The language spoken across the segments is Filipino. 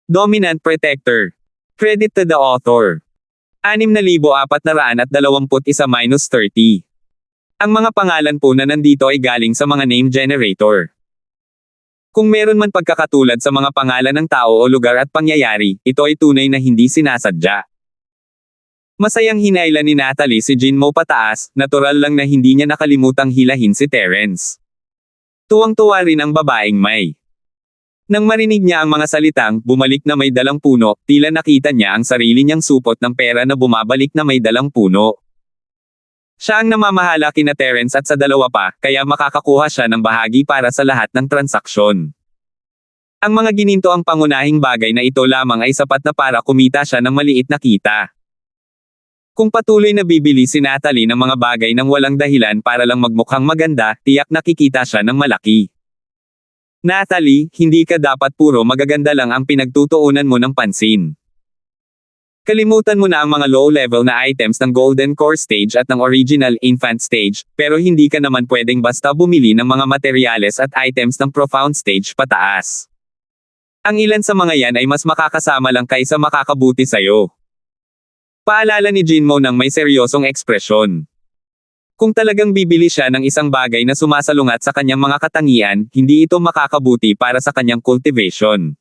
Dominant Protector. Credit to the author. 6,421-30. Ang mga pangalan po na nandito ay galing sa mga name generator. Kung meron man pagkakatulad sa mga pangalan ng tao o lugar at pangyayari, ito ay tunay na hindi sinasadya. Masayang hinailan ni Natalie si Jinmo pataas, natural lang na hindi niya nakalimutang hilahin si Terence. Tuwang-tuwa rin ang babaeng May. Nang marinig niya ang mga salitang, bumalik na may dalang puno, tila nakita niya ang sarili niyang supot ng pera na bumabalik na may dalang puno. Siya ang namamahala kina Terence at sa dalawa pa, kaya makakakuha siya ng bahagi para sa lahat ng transaksyon. Ang mga gininto ang pangunahing bagay na ito lamang ay sapat na para kumita siya ng maliit na kita. Kung patuloy na bibili si Natalie ng mga bagay ng walang dahilan para lang magmukhang maganda, tiyak nakikita siya ng malaki. Natalie, hindi ka dapat puro magaganda lang ang pinagtutuunan mo ng pansin. Kalimutan mo na ang mga low-level na items ng Golden Core Stage at ng Original Infant Stage, pero hindi ka naman pwedeng basta bumili ng mga materyales at items ng Profound Stage pataas. Ang ilan sa mga yan ay mas makakasama lang kaysa makakabuti sa'yo. Paalala ni Jinmo nang may seryosong ekspresyon. Kung talagang bibili siya ng isang bagay na sumasalungat sa kanyang mga katangian, hindi ito makakabuti para sa kanyang cultivation.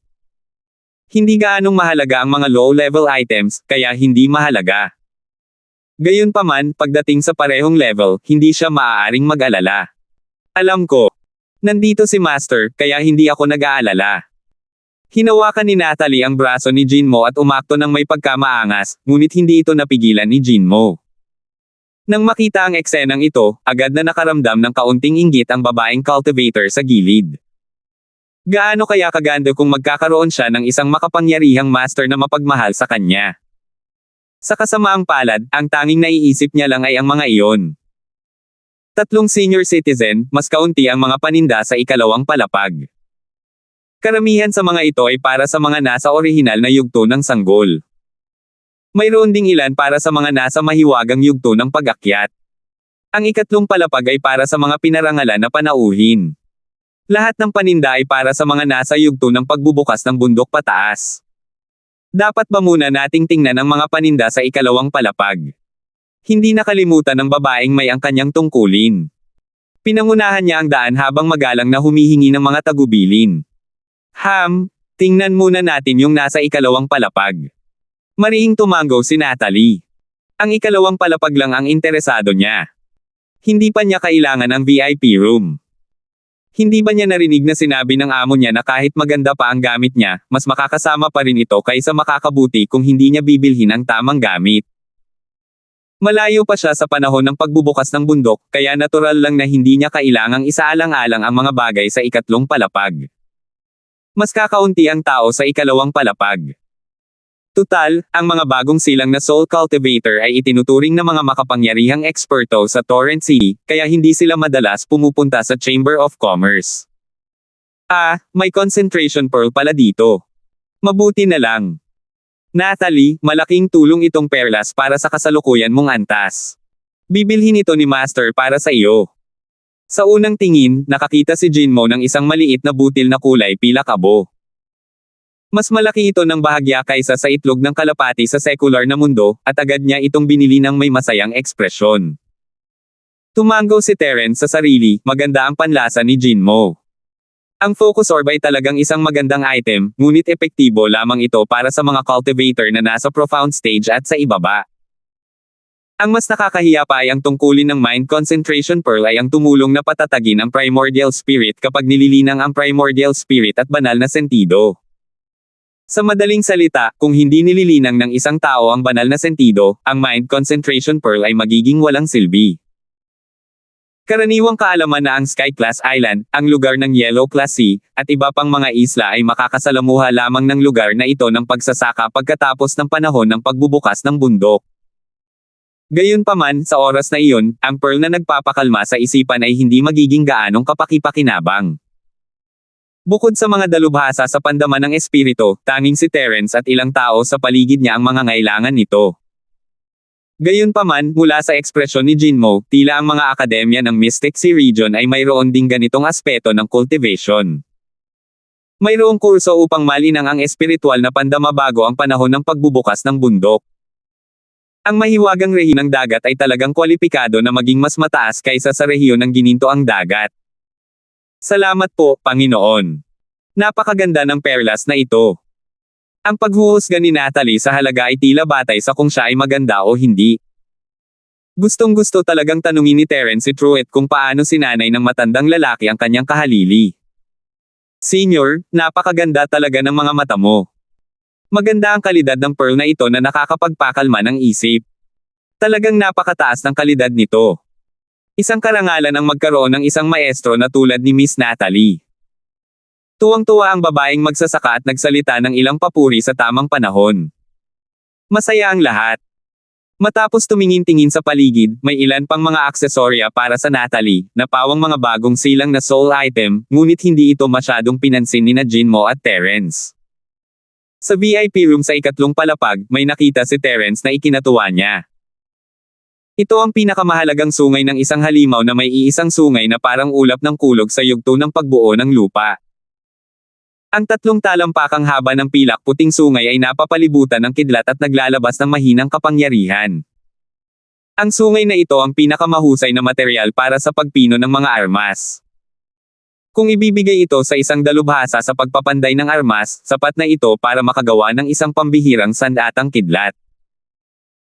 Hindi gaanong mahalaga ang mga low-level items, kaya hindi mahalaga. Gayunpaman, pagdating sa parehong level, hindi siya maaaring mag-alala. Alam ko. Nandito si Master, kaya hindi ako nag-aalala. Hinawakan ni Natalie ang braso ni Jinmo at umakto ng may pagkamaangas, ngunit hindi ito napigilan ni Jinmo. Nang makita ang eksenang ito, agad na nakaramdam ng kaunting inggit ang babaeng cultivator sa gilid. Gaano kaya kaganda kung magkakaroon siya ng isang makapangyarihang master na mapagmahal sa kanya? Sa kasamaang palad, ang tanging naiisip niya lang ay ang mga iyon. 3 senior citizen, mas kaunti ang mga paninda sa ikalawang palapag. Karamihan sa mga ito ay para sa mga nasa orihinal na yugto ng sanggol. Mayroon ding ilan para sa mga nasa mahiwagang yugto ng pag-akyat. Ang ikatlong palapag ay para sa mga pinarangalan na panauhin. Lahat ng paninda ay para sa mga nasa yugto ng pagbubukas ng bundok pataas. Dapat ba muna nating tingnan ang mga paninda sa ikalawang palapag? Hindi nakalimutan ng babaeng May ang kanyang tungkulin. Pinangunahan niya ang daan habang magalang na humihingi ng mga tagubilin. Tingnan muna natin yung nasa ikalawang palapag. Marihing tumanggo si Natalie. Ang ikalawang palapag lang ang interesado niya. Hindi pa niya kailangan ang VIP room. Hindi ba niya narinig na sinabi ng amo niya na kahit maganda pa ang gamit niya, mas makakasama pa rin ito kaysa makakabuti kung hindi niya bibilhin ang tamang gamit. Malayo pa siya sa panahon ng pagbubukas ng bundok, kaya natural lang na hindi niya kailangang isaalang-alang ang mga bagay sa ikatlong palapag. Mas kakaunti ang tao sa ikalawang palapag. Tutal, ang mga bagong silang na soul cultivator ay itinuturing na mga makapangyarihang eksperto sa Torrent City, kaya hindi sila madalas pumupunta sa Chamber of Commerce. May concentration pearl pala dito. Mabuti na lang. Natalie, malaking tulong itong perlas para sa kasalukuyan mong antas. Bibilhin ito ni Master para sa iyo. Sa unang tingin, nakakita si Jinmo ng isang maliit na butil na kulay pila kabo. Mas malaki ito ng bahagya kaysa sa itlog ng kalapati sa sekular na mundo, at agad niya itong binili ng may masayang ekspresyon. Tumanggo si Terence sa sarili, maganda ang panlasa ni Jinmo. Ang focus orb ay talagang isang magandang item, ngunit epektibo lamang ito para sa mga cultivator na nasa profound stage at sa ibaba. Ang mas nakakahiya pa ay ang tungkulin ng Mind Concentration Pearl ay ang tumulong na patatagin ang Primordial Spirit kapag nililinang ang Primordial Spirit at banal na sentido. Sa madaling salita, kung hindi nililinang ng isang tao ang banal na sentido, ang Mind Concentration Pearl ay magiging walang silbi. Karaniwang kaalaman na ang Sky Class Island, ang lugar ng Yellow Class Sea, at iba pang mga isla ay makakasalamuha lamang ng lugar na ito ng pagsasaka pagkatapos ng panahon ng pagbubukas ng bundok. Gayunpaman, sa oras na iyon, ang pearl na nagpapakalma sa isipan ay hindi magiging gaanong kapakipakinabang. Bukod sa mga dalubhasa sa pandaman ng espiritu, tanging si Terence at ilang tao sa paligid niya ang mga ngailangan nito. Gayunpaman, mula sa ekspresyon ni Jinmo, tila ang mga akademya ng Mystic Sea Region ay mayroon ding ganitong aspeto ng cultivation. Mayroong kurso upang malinang ang espiritual na pandama bago ang panahon ng pagbubukas ng bundok. Ang mahiwagang rehiyon ng dagat ay talagang kwalipikado na maging mas mataas kaysa sa rehiyon ng ginintoang dagat. Salamat po, Panginoon. Napakaganda ng perlas na ito. Ang paghuhusga ni Natalie sa halaga ay tila batay sa kung siya ay maganda o hindi. Gustong-gusto talagang tanungin ni Terence si Truett kung paano sinanay ng matandang lalaki ang kanyang kahalili. Senior, napakaganda talaga ng mga mata mo. Maganda ang kalidad ng pearl na ito na nakakapagpakalma ng isip. Talagang napakataas ng kalidad nito. Isang karangalan ang magkaroon ng isang maestro na tulad ni Miss Natalie. Tuwang-tuwa ang babaeng magsasaka at nagsalita ng ilang papuri sa tamang panahon. Masaya ang lahat. Matapos tumingin-tingin sa paligid, may ilan pang mga aksesorya para sa Natalie, na pawang mga bagong silang na soul item, ngunit hindi ito masyadong pinansin ni na Jinmo at Terence. Sa VIP room sa ikatlong palapag, may nakita si Terence na ikinatuwa niya. Ito ang pinakamahalagang sungay ng isang halimaw na may iisang sungay na parang ulap ng kulog sa yugto ng pagbuo ng lupa. Ang 3 talampakang haba ng pilak puting sungay ay napapalibutan ng kidlat at naglalabas ng mahinang kapangyarihan. Ang sungay na ito ang pinakamahusay na material para sa pagpino ng mga armas. Kung ibibigay ito sa isang dalubhasa sa pagpapanday ng armas, sapat na ito para makagawa ng isang pambihirang sandatang kidlat.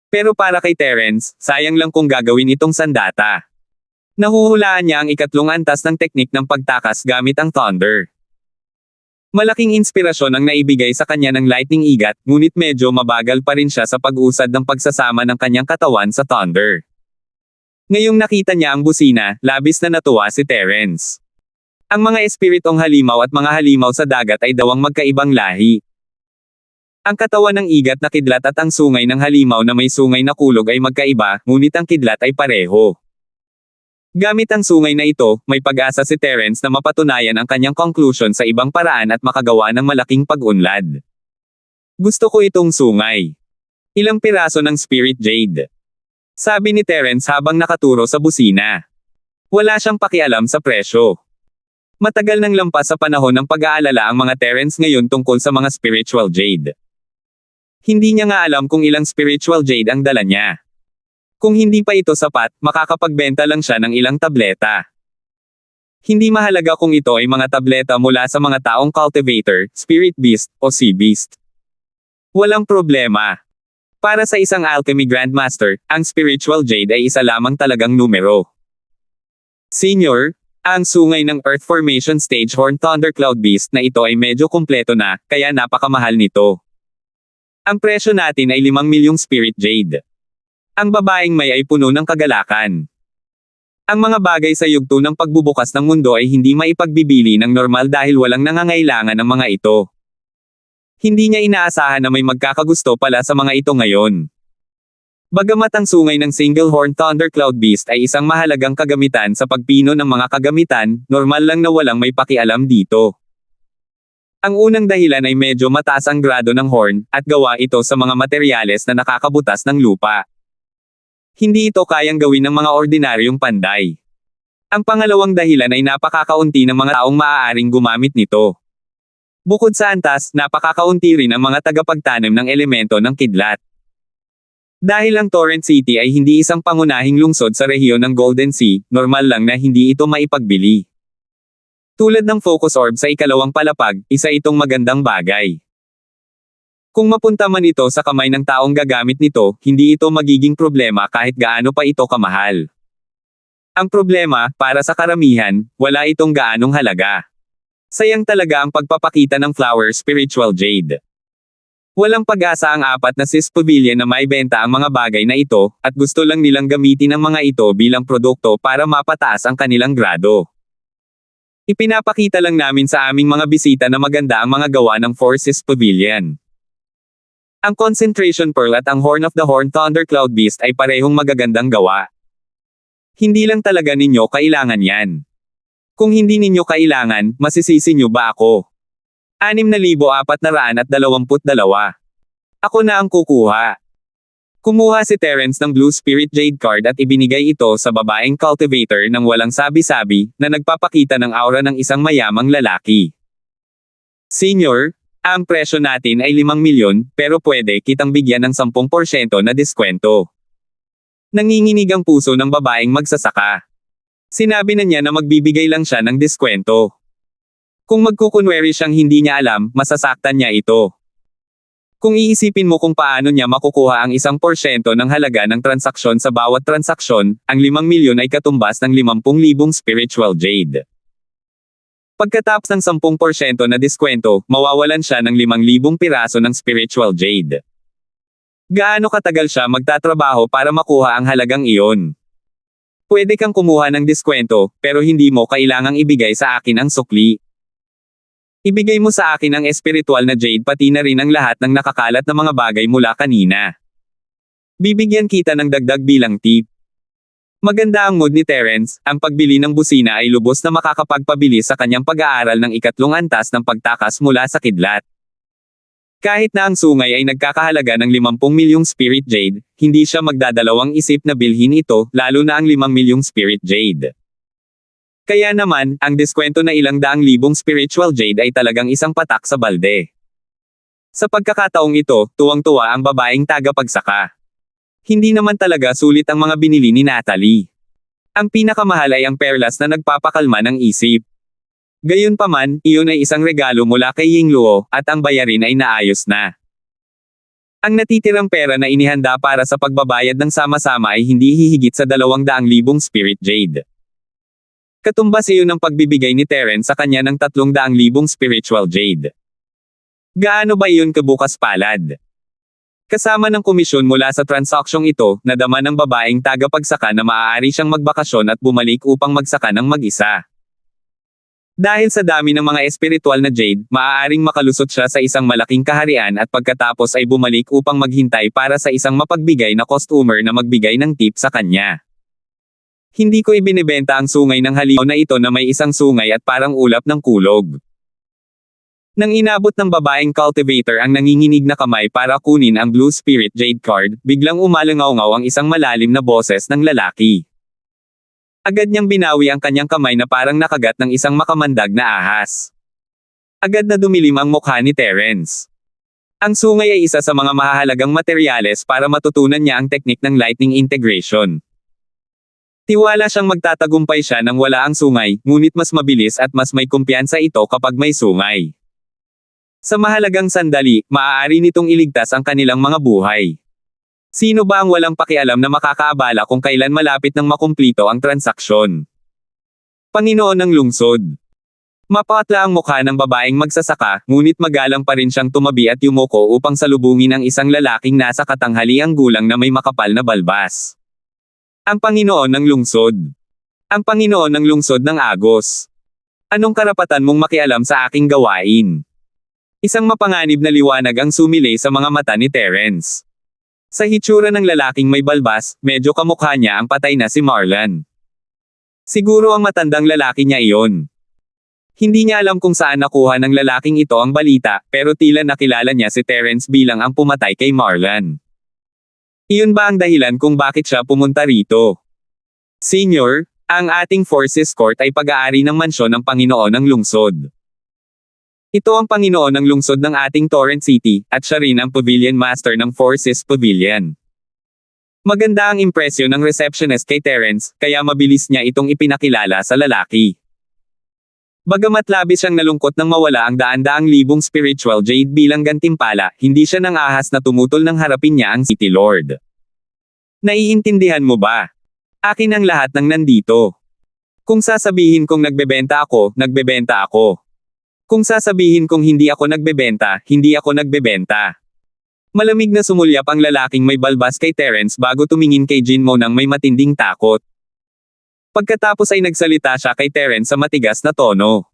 Pero para kay Terence, sayang lang kung gagawin itong sandata. Nahuhulaan niya ang ikatlong antas ng teknik ng pagtakas gamit ang thunder. Malaking inspirasyon ang naibigay sa kanya ng lightning igat, ngunit medyo mabagal pa rin siya sa pag-usad ng pagsasama ng kanyang katawan sa thunder. Ngayong nakita niya ang busina, labis na natuwa si Terence. Ang mga espiritong halimaw at mga halimaw sa dagat ay dawang magkaibang lahi. Ang katawan ng igat na kidlat at ang sungay ng halimaw na may sungay na kulog ay magkaiba, ngunit ang kidlat ay pareho. Gamit ang sungay na ito, may pag-asa si Terence na mapatunayan ang kanyang conclusion sa ibang paraan at makagawa ng malaking pag-unlad. Gusto ko itong sungay. Ilang piraso ng Spirit Jade? Sabi ni Terence habang nakaturo sa busina. Wala siyang pakialam sa presyo. Matagal nang lampas sa panahon ng pag-aalala ang mga Terence ngayon tungkol sa mga spiritual jade. Hindi niya nga alam kung ilang spiritual jade ang dala niya. Kung hindi pa ito sapat, makakapagbenta lang siya ng ilang tableta. Hindi mahalaga kung ito ay mga tableta mula sa mga taong cultivator, spirit beast, o sea beast. Walang problema. Para sa isang alchemy grandmaster, ang spiritual jade ay isa lamang talagang numero. Senior, ang sungay ng Earth Formation Stage Horn Thundercloud Beast na ito ay medyo kumpleto na, kaya napakamahal nito. Ang presyo natin ay 5 milyong spirit jade. Ang babaeng may ay puno ng kagalakan. Ang mga bagay sa yugto ng pagbubukas ng mundo ay hindi maipagbibili ng normal dahil walang nangangailangan ng mga ito. Hindi niya inaasahan na may magkakagusto pala sa mga ito ngayon. Bagamat ang sungay ng Single Horn Thundercloud Beast ay isang mahalagang kagamitan sa pagpino ng mga kagamitan, normal lang na walang may pakialam dito. Ang unang dahilan ay medyo mataas ang grado ng horn, at gawa ito sa mga materyales na nakakabutas ng lupa. Hindi ito kayang gawin ng mga ordinaryong panday. Ang pangalawang dahilan ay napakakaunti ng mga taong maaaring gumamit nito. Bukod sa antas, napakakaunti rin ang mga tagapagtanim ng elemento ng kidlat. Dahil ang Torrent City ay hindi isang pangunahing lungsod sa rehiyon ng Golden Sea, normal lang na hindi ito maipagbili. Tulad ng focus orb sa ikalawang palapag, isa itong magandang bagay. Kung mapunta man ito sa kamay ng taong gagamit nito, hindi ito magiging problema kahit gaano pa ito kamahal. Ang problema, para sa karamihan, wala itong gaanong halaga. Sayang talaga ang pagpapakita ng Flower Spiritual Jade. Walang pag-asa ang 4 na sis pavilion na maibenta ang mga bagay na ito, at gusto lang nilang gamitin ang mga ito bilang produkto para mapataas ang kanilang grado. Ipinapakita lang namin sa aming mga bisita na maganda ang mga gawa ng 4 sis pavilion. Ang Concentration Pearl at ang Horn of the Horn Thundercloud Beast ay parehong magagandang gawa. Hindi lang talaga ninyo kailangan yan. Kung hindi ninyo kailangan, masisisi nyo ba ako? 6,422. Ako na ang kukuha. Kumuha si Terence ng Blue Spirit Jade card at ibinigay ito sa babaeng cultivator nang walang sabi-sabi, na nagpapakita ng aura ng isang mayamang lalaki. Senior, ang presyo natin ay 5 milyon, pero pwede kitang bigyan ng 10% na diskwento. Nanginginig ang puso ng babaeng magsasaka. Sinabi na niya na magbibigay lang siya ng diskwento. Kung magkukunwari siyang hindi niya alam, masasaktan niya ito. Kung iisipin mo kung paano niya makukuha ang 1% ng halaga ng transaksyon sa bawat transaksyon, ang 5 milyon ay katumbas ng 50,000 spiritual jade. Pagkatapos ng 10% na diskwento, mawawalan siya ng 5,000 piraso ng spiritual jade. Gaano katagal siya magtatrabaho para makuha ang halagang iyon? Pwede kang kumuha ng diskwento, pero hindi mo kailangang ibigay sa akin ang sukli. Ibigay mo sa akin ang espiritual na jade pati na rin ang lahat ng nakakalat na mga bagay mula kanina. Bibigyan kita ng dagdag bilang tip. Maganda ang mood ni Terence, ang pagbili ng busina ay lubos na makakapagpabilis sa kanyang pag-aaral ng 3 antas ng pagtakas mula sa kidlat. Kahit na ang sungay ay nagkakahalaga ng 50 milyong spirit jade, hindi siya magdadalawang isip na bilhin ito, lalo na ang 5 milyong spirit jade. Kaya naman, ang diskwento na 200,000 spiritual jade ay talagang isang patak sa balde. Sa pagkakataong ito, tuwang-tuwa ang babaeng tagapagsaka. Hindi naman talaga sulit ang mga binili ni Natalie. Ang pinakamahal ay ang perlas na nagpapakalma ng isip. Gayunpaman, iyon ay isang regalo mula kay Yingluo, at ang bayarin ay naayos na. Ang natitirang pera na inihanda para sa pagbabayad ng sama-sama ay hindi hihigit sa 200,000 spirit jade. Katumbas iyon ang pagbibigay ni Terence sa kanya ng 300,000 spiritual jade. Gaano ba iyon kabukas palad? Kasama ng komisyon mula sa transaksyong ito, nadama ng babaeng tagapagsaka na maaari siyang magbakasyon at bumalik upang magsaka ng mag-isa. Dahil sa dami ng mga espiritual na jade, maaaring makalusot siya sa isang malaking kaharian at pagkatapos ay bumalik upang maghintay para sa isang mapagbigay na customer na magbigay ng tip sa kanya. Hindi ko ibinebenta ang sungay ng halimaw na ito na may isang sungay at parang ulap ng kulog. Nang inabot ng babaeng cultivator ang nanginginig na kamay para kunin ang Blue Spirit Jade card, biglang umalangaw-ngaw ang isang malalim na boses ng lalaki. Agad niyang binawi ang kanyang kamay na parang nakagat ng isang makamandag na ahas. Agad na dumilim ang mukha ni Terence. Ang sungay ay isa sa mga mahahalagang materyales para matutunan niya ang teknik ng lightning integration. Tiwala siyang magtatagumpay siya nang wala ang sungay, ngunit mas mabilis at mas may kumpiyansa ito kapag may sungay. Sa mahalagang sandali, maaari nitong iligtas ang kanilang mga buhay. Sino ba ang walang pakialam na makakaabala kung kailan malapit nang makumplito ang transaksyon? Panginoon ng lungsod. Mapatla ang mukha ng babaeng magsasaka, ngunit magalang pa rin siyang tumabi at yumuko upang salubungin ang isang lalaking nasa katanghaliang gulang na may makapal na balbas. Ang Panginoon ng lungsod. Ang Panginoon ng lungsod ng Agos. Anong karapatan mong makialam sa aking gawain? Isang mapanganib na liwanag ang sumilay sa mga mata ni Terence. Sa hitsura ng lalaking may balbas, medyo kamukha niya ang patay na si Marlon. Siguro ang matandang lalaki niya iyon. Hindi niya alam kung saan nakuha ng lalaking ito ang balita, pero tila nakilala niya si Terence bilang ang pumatay kay Marlon. Iyon ba ang dahilan kung bakit siya pumunta rito? Senior, ang ating Forces Court ay pag-aari ng mansyon ng Panginoon ng lungsod. Ito ang Panginoon ng lungsod ng ating Torrent City, at siya rin ang Pavilion Master ng Forces Pavilion. Maganda ang impresyon ng receptionist kay Terence, kaya mabilis niya itong ipinakilala sa lalaki. Bagamat labis siyang nalungkot nang mawala ang daan-daang libong spiritual jade bilang gantimpala, hindi siya nang ahas na tumutol nang harapin niya ang City Lord. Naiintindihan mo ba? Akin ang lahat ng nandito. Kung sasabihin kong nagbebenta ako, nagbebenta ako. Kung sasabihin kong hindi ako nagbebenta, hindi ako nagbebenta. Malamig na sumulyap ang lalaking may balbas kay Terence bago tumingin kay Jinmo nang may matinding takot. Pagkatapos ay nagsalita siya kay Terence sa matigas na tono.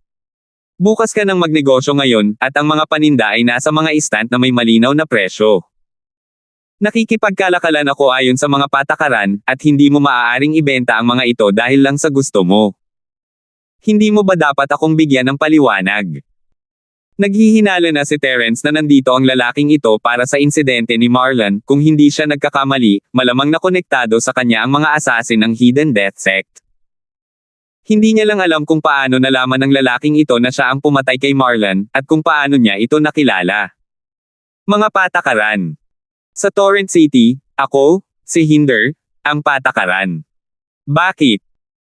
Bukas ka ng magnegosyo ngayon, at ang mga paninda ay nasa mga istant na may malinaw na presyo. Nakikipagkalakalan ako ayon sa mga patakaran, at hindi mo maaaring ibenta ang mga ito dahil lang sa gusto mo. Hindi mo ba dapat akong bigyan ng paliwanag? Naghihinala na si Terence na nandito ang lalaking ito para sa insidente ni Marlon, kung hindi siya nagkakamali, malamang na konektado sa kanya ang mga assassin ng Hidden Death Sect. Hindi niya lang alam kung paano nalaman ng lalaking ito na siya ang pumatay kay Marlon, at kung paano niya ito nakilala. Mga patakaran. Sa Torrent City, ako, si Hinder, ang patakaran. Bakit?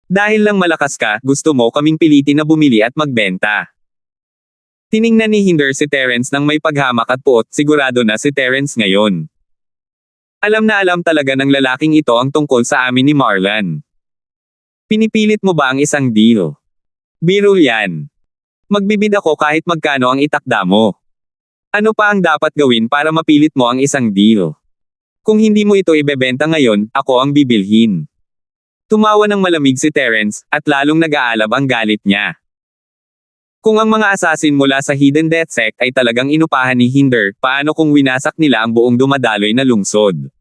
Dahil lang malakas ka, gusto mo kaming pilitin na bumili at magbenta. Tiningnan ni Hinder si Terence nang may paghamak at puot, sigurado na si Terence ngayon. Alam na alam talaga ng lalaking ito ang tungkol sa amin ni Marlon. Pinipilit mo ba ang isang deal? Biro yan. Magbibid ako kahit magkano ang itakda mo. Ano pa ang dapat gawin para mapilit mo ang isang deal? Kung hindi mo ito ibebenta ngayon, ako ang bibilhin. Tumawa ng malamig si Terence, at lalong nag-aalab ang galit niya. Kung ang mga assassin mula sa Hidden Death Sect ay talagang inupahan ni Hinder, paano kung winasak nila ang buong dumadaloy na lungsod?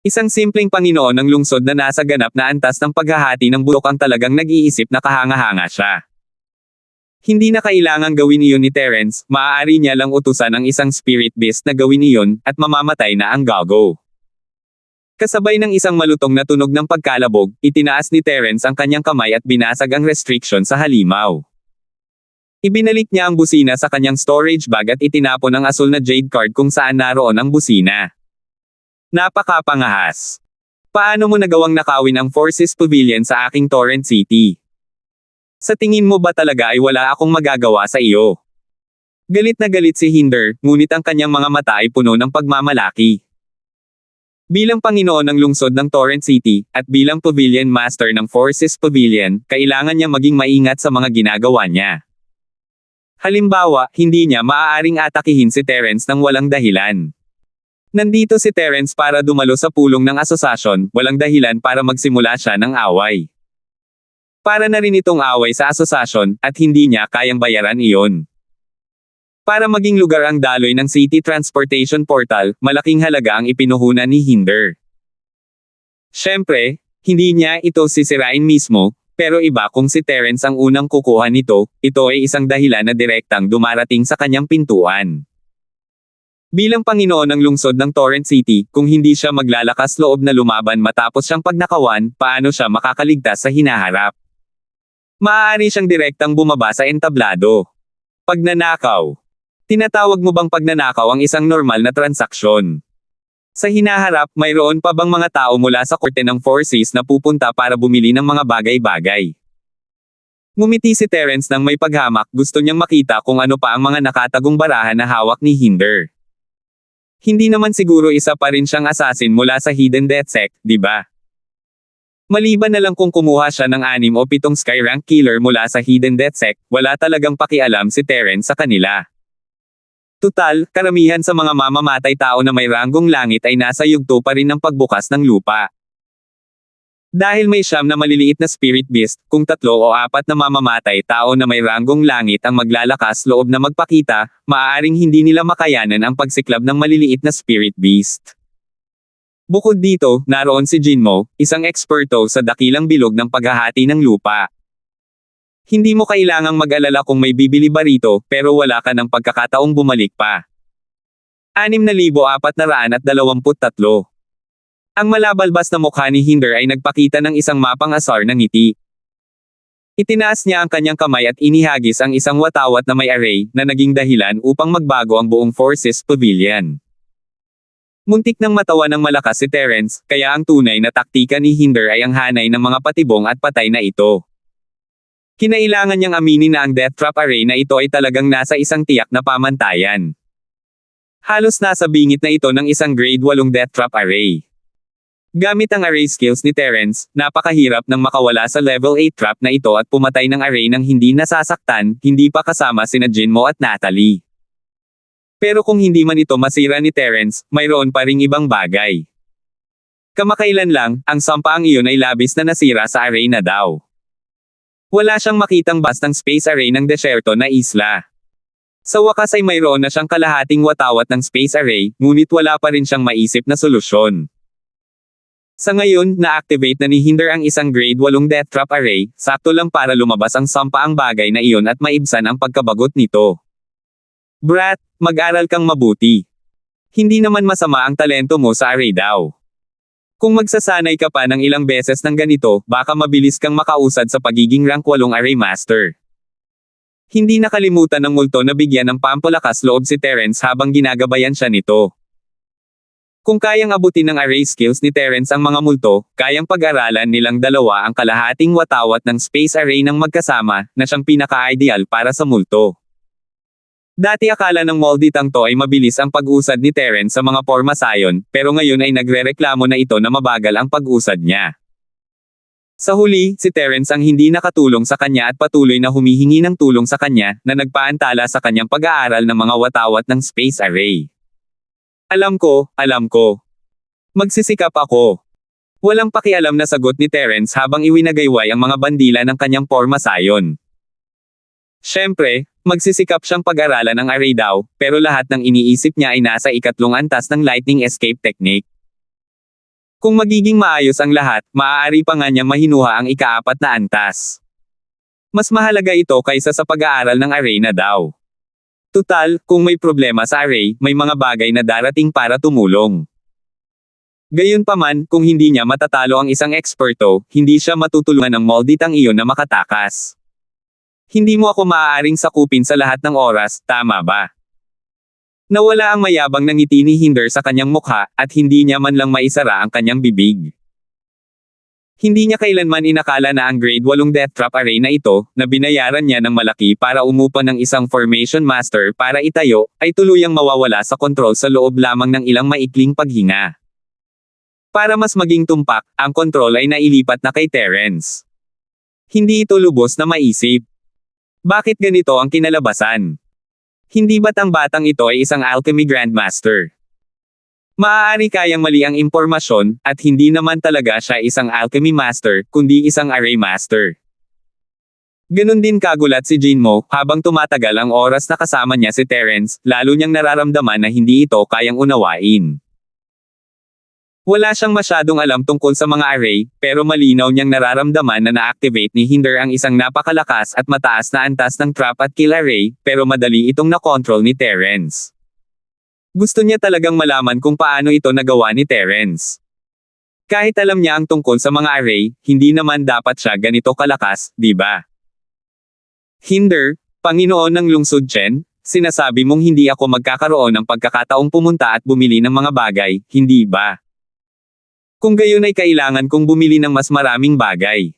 Isang simpleng Panginoon ng lungsod na nasa ganap na antas ng paghahati ng bulok ang talagang nag-iisip na kahanga-hanga siya. Hindi na kailangang gawin iyon ni Terence, maaari niya lang utusan ang isang spirit beast na gawin iyon, at mamamatay na ang gago. Kasabay ng isang malutong na tunog ng pagkalabog, itinaas ni Terence ang kanyang kamay at binasag ang restriction sa halimaw. Ibinalik niya ang busina sa kanyang storage bag at itinapon ang asul na jade card kung saan naroon ang busina. Napakapangahas. Paano mo nagawang nakawin ang Forces Pavilion sa aking Torrent City? Sa tingin mo ba talaga ay wala akong magagawa sa iyo? Galit na galit si Hinder, ngunit ang kanyang mga mata ay puno ng pagmamalaki. Bilang Panginoon ng lungsod ng Torrent City, at bilang Pavilion Master ng Forces Pavilion, kailangan niya maging maingat sa mga ginagawa niya. Halimbawa, hindi niya maaaring atakihin si Terence nang walang dahilan. Nandito si Terence para dumalo sa pulong ng asosasyon, walang dahilan para magsimula siya ng away. Para na rin itong away sa asosasyon, at hindi niya kayang bayaran iyon. Para maging lugar ang daloy ng City Transportation Portal, malaking halaga ang ipinuhunan ni Hinder. Siyempre, hindi niya ito sisirain mismo, pero iba kung si Terence ang unang kukuha nito, ito ay isang dahilan na direktang dumarating sa kanyang pintuan. Bilang Panginoon ng lungsod ng Torrent City, kung hindi siya maglalakas loob na lumaban matapos siyang pagnakawan, paano siya makakaligtas sa hinaharap? Maaari siyang direktang bumaba sa entablado. Pagnanakaw. Tinatawag mo bang pagnanakaw ang isang normal na transaksyon? Sa hinaharap, mayroon pa bang mga tao mula sa korte ng Forces na pupunta para bumili ng mga bagay-bagay? Ngumiti si Terence nang may paghamak, gusto niyang makita kung ano pa ang mga nakatagong barahan na hawak ni Hinder. Hindi naman siguro isa pa rin siyang assassin mula sa Hidden Death Sect, di ba? Maliban na lang kung kumuha siya ng 6 o 7 Sky Rank Killer mula sa Hidden Death Sect, wala talagang pakialam si Terence sa kanila. Tutal, karamihan sa mga mamamatay tao na may ranggong langit ay nasa yugto pa rin ng pagbukas ng lupa. Dahil may 9 na maliliit na spirit beast, kung 3 o 4 na mamamatay tao na may ranggong langit ang maglalakas loob na magpakita, maaaring hindi nila makayanan ang pagsiklab ng maliliit na spirit beast. Bukod dito, naroon si Jinmo, isang eksperto sa dakilang bilog ng paghahati ng lupa. Hindi mo kailangang mag-alala kung may bibili ba rito, pero wala ka ng pagkakataong bumalik pa. 6,423. Ang malabalbas na mukha ni Hinder ay nagpakita ng isang mapang asar ng ngiti. Itinaas niya ang kanyang kamay at inihagis ang isang watawat na may array, na naging dahilan upang magbago ang buong Forces Pavilion. Muntik nang matawa ng malakas si Terence, kaya ang tunay na taktika ni Hinder ay ang hanay ng mga patibong at patay na ito. Kinailangan niyang aminin na ang Death Trap Array na ito ay talagang nasa isang tiyak na pamantayan. Halos nasa bingit na ito ng isang grade 8 Death Trap Array. Gamit ang array skills ni Terence, napakahirap nang makawala sa level 8 trap na ito at pumatay ng array nang hindi nasasaktan, hindi pa kasama sina Jinmo at Natalie. Pero kung hindi man ito masira ni Terence, mayroon pa ring ibang bagay. Kamakailan lang, ang sampaang iyon ay labis na nasira sa array na daw. Wala siyang makitang bastang space array ng desyerto na isla. Sa wakas ay mayroon na siyang kalahating watawat ng space array, ngunit wala pa rin siyang maisip na solusyon. Sa ngayon, na-activate na ni Hinder ang isang grade 8 Death Trap Array, sakto lang para lumabas ang sampaang bagay na iyon at maibsan ang pagkabagot nito. Brat, mag-aral kang mabuti. Hindi naman masama ang talento mo sa array daw. Kung magsasanay ka pa ng ilang beses ng ganito, baka mabilis kang makausad sa pagiging rank 8 array master. Hindi nakalimutan ng multo na bigyan ng pampalakas loob si Terence habang ginagabayan siya nito. Kung kayang abutin ng array skills ni Terence ang mga multo, kayang pag-aralan nilang dalawa ang kalahating watawat ng space array ng magkasama, na siyang pinaka-ideal para sa multo. Dati akala ng Molditang to ay mabilis ang pag-usad ni Terence sa mga Pormasayon, pero ngayon ay nagrereklamo na ito na mabagal ang pag-usad niya. Sa huli, si Terence ang hindi nakatulong sa kanya at patuloy na humihingi ng tulong sa kanya, na nagpaantala sa kanyang pag-aaral ng mga watawat ng space array. Alam ko. Magsisikap ako. Walang pakialam na sagot ni Terence habang iwinagayway ang mga bandila ng kanyang Pormasayon. Siyempre, magsisikap siyang pag-aralan ang array daw, pero lahat ng iniisip niya ay nasa ikatlong antas ng lightning escape technique. Kung magiging maayos ang lahat, maaari pa nga niyang mahinuha ang ika-4 na antas. Mas mahalaga ito kaysa sa pag-aaral ng array na daw. Tutal, kung may problema sa array, may mga bagay na darating para tumulong. Gayunpaman, kung hindi niya matatalo ang isang eksperto, hindi siya matutulungan ng Molditang iyon na makatakas. Hindi mo ako maaaring sakupin sa lahat ng oras, tama ba? Nawala ang mayabang ng ngiti ni Hinder sa kanyang mukha, at hindi niya man lang maisara ang kanyang bibig. Hindi niya kailanman inakala na ang grade 8 death trap array na ito, na binayaran niya ng malaki para umupa ng isang formation master para itayo, ay tuluyang mawawala sa kontrol sa loob lamang ng ilang maikling paghinga. Para mas maging tumpak, ang kontrol ay nailipat na kay Terence. Hindi ito lubos na maisip. Bakit ganito ang kinalabasan? Hindi ba't ang batang ito ay isang alchemy grandmaster? Maaari kayang mali ang impormasyon, at hindi naman talaga siya isang alchemy master, kundi isang array master. Ganun din kagulat si Jinmo, habang tumatagal ang oras na kasama niya si Terence, lalo niyang nararamdaman na hindi ito kayang unawain. Wala siyang masyadong alam tungkol sa mga array, pero malinaw niyang nararamdaman na na-activate ni Hinder ang isang napakalakas at mataas na antas ng trap at kill array, pero madali itong na-control ni Terence. Gusto niya talagang malaman kung paano ito nagawa ni Terence. Kahit alam niya ang tungkol sa mga array, hindi naman dapat siya ganito kalakas, di ba? Hinder, Panginoon ng Lungsod Chen, sinasabi mong hindi ako magkakaroon ng pagkakataong pumunta at bumili ng mga bagay, hindi ba? Kung gayon ay kailangan kong bumili ng mas maraming bagay.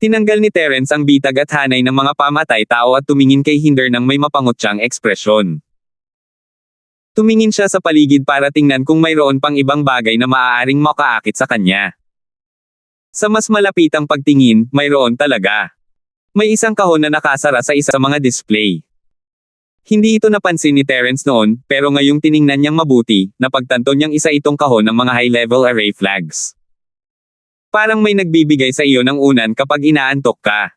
Tinanggal ni Terence ang bitag at hanay ng mga pamatay-tao at tumingin kay Hinder ng may mapangutsang ekspresyon. Tumingin siya sa paligid para tingnan kung mayroon pang ibang bagay na maaaring makaakit sa kanya. Sa mas malapitang pagtingin, mayroon talaga. May isang kahon na nakasara sa isa sa mga display. Hindi ito napansin ni Terence noon, pero ngayong tiningnan niyang mabuti, napagtanto niyang isa itong kahon ng mga high-level array flags. Parang may nagbibigay sa iyo ng unan kapag inaantok ka.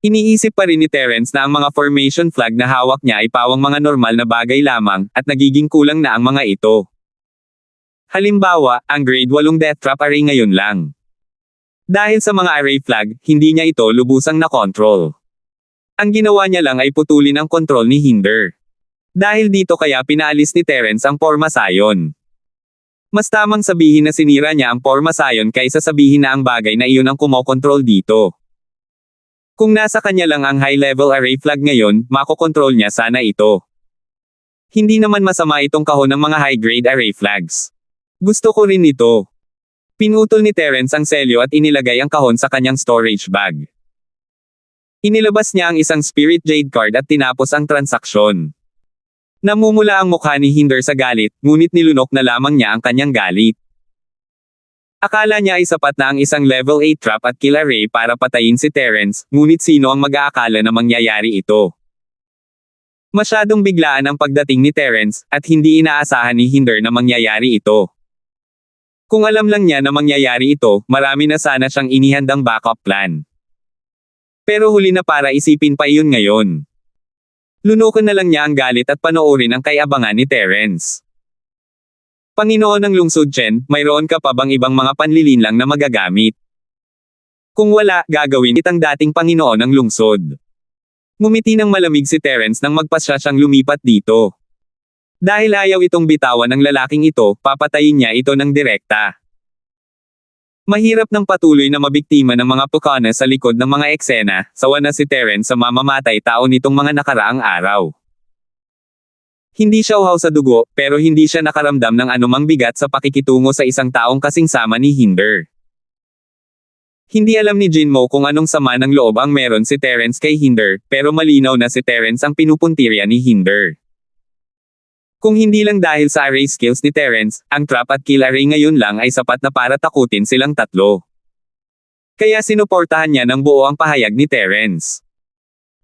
Iniisip pa rin ni Terence na ang mga formation flag na hawak niya ay pawang mga normal na bagay lamang, at nagiging kulang na ang mga ito. Halimbawa, ang grade 8 death trap array ngayon lang. Dahil sa mga array flag, hindi niya ito lubusang na-control. Ang ginawa niya lang ay putulin ang kontrol ni Hinder. Dahil dito kaya pinaalis ni Terence ang Pormasayon. Mas tamang sabihin na sinira niya ang Pormasayon kaysa sabihin na ang bagay na iyon ang kumokontrol dito. Kung nasa kanya lang ang high-level array flag ngayon, makokontrol niya sana ito. Hindi naman masama itong kahon ng mga high-grade array flags. Gusto ko rin ito. Pinutol ni Terence ang selyo at inilagay ang kahon sa kanyang storage bag. Inilabas niya ang isang Spirit Jade card at tinapos ang transaksyon. Namumula ang mukha ni Hinder sa galit, ngunit nilunok na lamang niya ang kanyang galit. Akala niya ay sapat na ang isang level 8 trap at kill array para patayin si Terence, ngunit sino ang mag-aakala na mangyayari ito? Masyadong biglaan ang pagdating ni Terence, at hindi inaasahan ni Hinder na mangyayari ito. Kung alam lang niya na mangyayari ito, marami na sana siyang inihandang backup plan. Pero huli na para isipin pa iyon ngayon. Lunukan na lang niya ang galit at panoorin ang kay-abangan ni Terence. Panginoon ng Lungsod Chen, mayroon ka pa bang ibang mga panlilinlang na magagamit? Kung wala, gagawin kitang dating Panginoon ng Lungsod. Ngumiti ng malamig si Terence nang magpasya siyang lumipat dito. Dahil ayaw itong bitawan ng lalaking ito, papatayin niya ito ng direkta. Mahirap ng patuloy na mabiktima ng mga Pocahontas sa likod ng mga eksena, sawa na si Terence sa mamamatay tao nitong mga nakaraang araw. Hindi siya uhaw sa dugo, pero hindi siya nakaramdam ng anumang bigat sa pakikitungo sa isang taong kasing sama ni Hinder. Hindi alam ni Jinmo kung anong sama ng loob ang meron si Terence kay Hinder, pero malinaw na si Terence ang pinupuntirya ni Hinder. Kung hindi lang dahil sa array skills ni Terence, ang trap at kill array ngayon lang ay sapat na para takutin silang tatlo. Kaya sinuportahan niya ng buo ang pahayag ni Terence.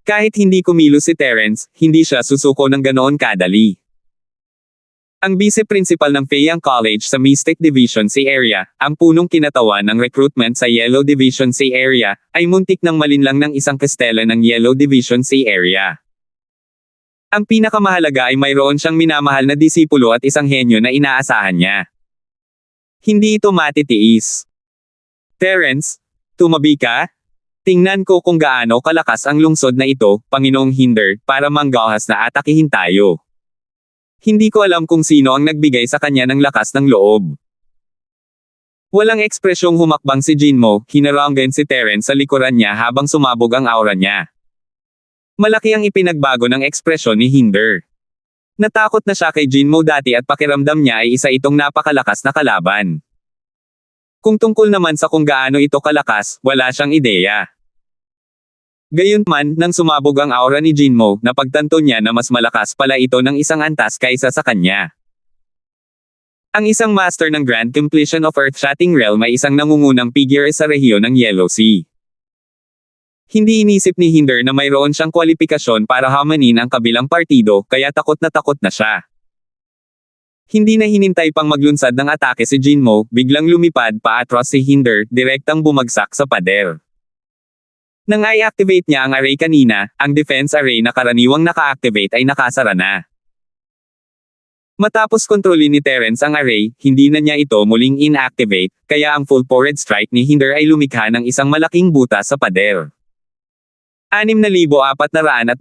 Kahit hindi kumilos si Terence, hindi siya susuko ng ganoon kadali. Ang vice-principal ng Feiyang College sa Mystic Division C area, ang punong kinatawan ng recruitment sa Yellow Division C area, ay muntik ng malinlang ng isang kastela ng Yellow Division C area. Ang pinakamahalaga ay mayroon siyang minamahal na disipulo at isang henyo na inaasahan niya. Hindi ito matitiis. Terence, tumabi ka? Tingnan ko kung gaano kalakas ang lungsod na ito, Panginoong Hinder, para manggahas na atakihin tayo. Hindi ko alam kung sino ang nagbigay sa kanya ng lakas ng loob. Walang ekspresyong humakbang si Jinmo, hinaranggan si Terence sa likuran niya habang sumabog ang aura niya. Malaki ang ipinagbago ng ekspresyon ni Hinder. Natakot na siya kay Jinmo dati at pakiramdam niya ay isa itong napakalakas na kalaban. Kung tungkol naman sa kung gaano ito kalakas, wala siyang ideya. Gayunman, nang sumabog ang aura ni Jinmo, napagtanto niya na mas malakas pala ito ng isang antas kaysa sa kanya. Ang isang master ng Grand Completion of Earth-Shatting Realm ay isang nangungunang figure sa rehiyon ng Yellow Sea. Hindi inisip ni Hinder na mayroon siyang kwalipikasyon para hamanin ang kabilang partido, kaya takot na siya. Hindi na hinintay pang maglunsad ng atake si Jinmo, biglang lumipad paatras si Hinder, direktang bumagsak sa pader. Nang i-activate niya ang array kanina, ang defense array na karaniwang naka-activate ay nakasara na. Matapos kontrolin ni Terence ang array, hindi na niya ito muling inactivate, kaya ang full-powered strike ni Hinder ay lumikha ng isang malaking butas sa pader. 6,424.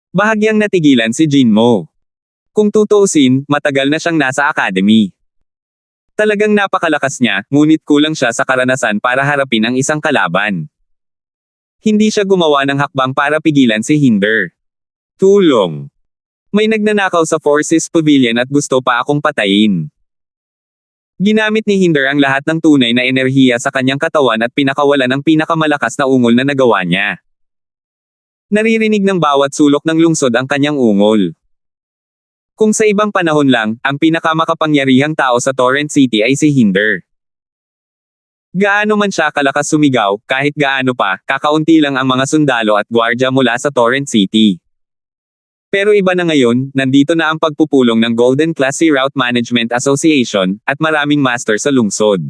Bahagyang natigilan si Jinmo. Kung tutuusin, matagal na siyang nasa academy. Talagang napakalakas niya, ngunit kulang siya sa karanasan para harapin ang isang kalaban. Hindi siya gumawa ng hakbang para pigilan si Hinder. Tulong! May nagnanakaw sa Forces Pavilion at gusto pa akong patayin. Ginamit ni Hinder ang lahat ng tunay na enerhiya sa kanyang katawan at pinakawalan ang pinakamalakas na ungol na nagawa niya. Naririnig ng bawat sulok ng lungsod ang kanyang ungol. Kung sa ibang panahon lang, ang pinakamakapangyarihang tao sa Torrent City ay si Hinder. Gaano man siya kalakas sumigaw, kahit gaano pa, kakaunti lang ang mga sundalo at gwardya mula sa Torrent City. Pero iba na ngayon, nandito na ang pagpupulong ng Golden Class Sea Route Management Association, at maraming master sa lungsod.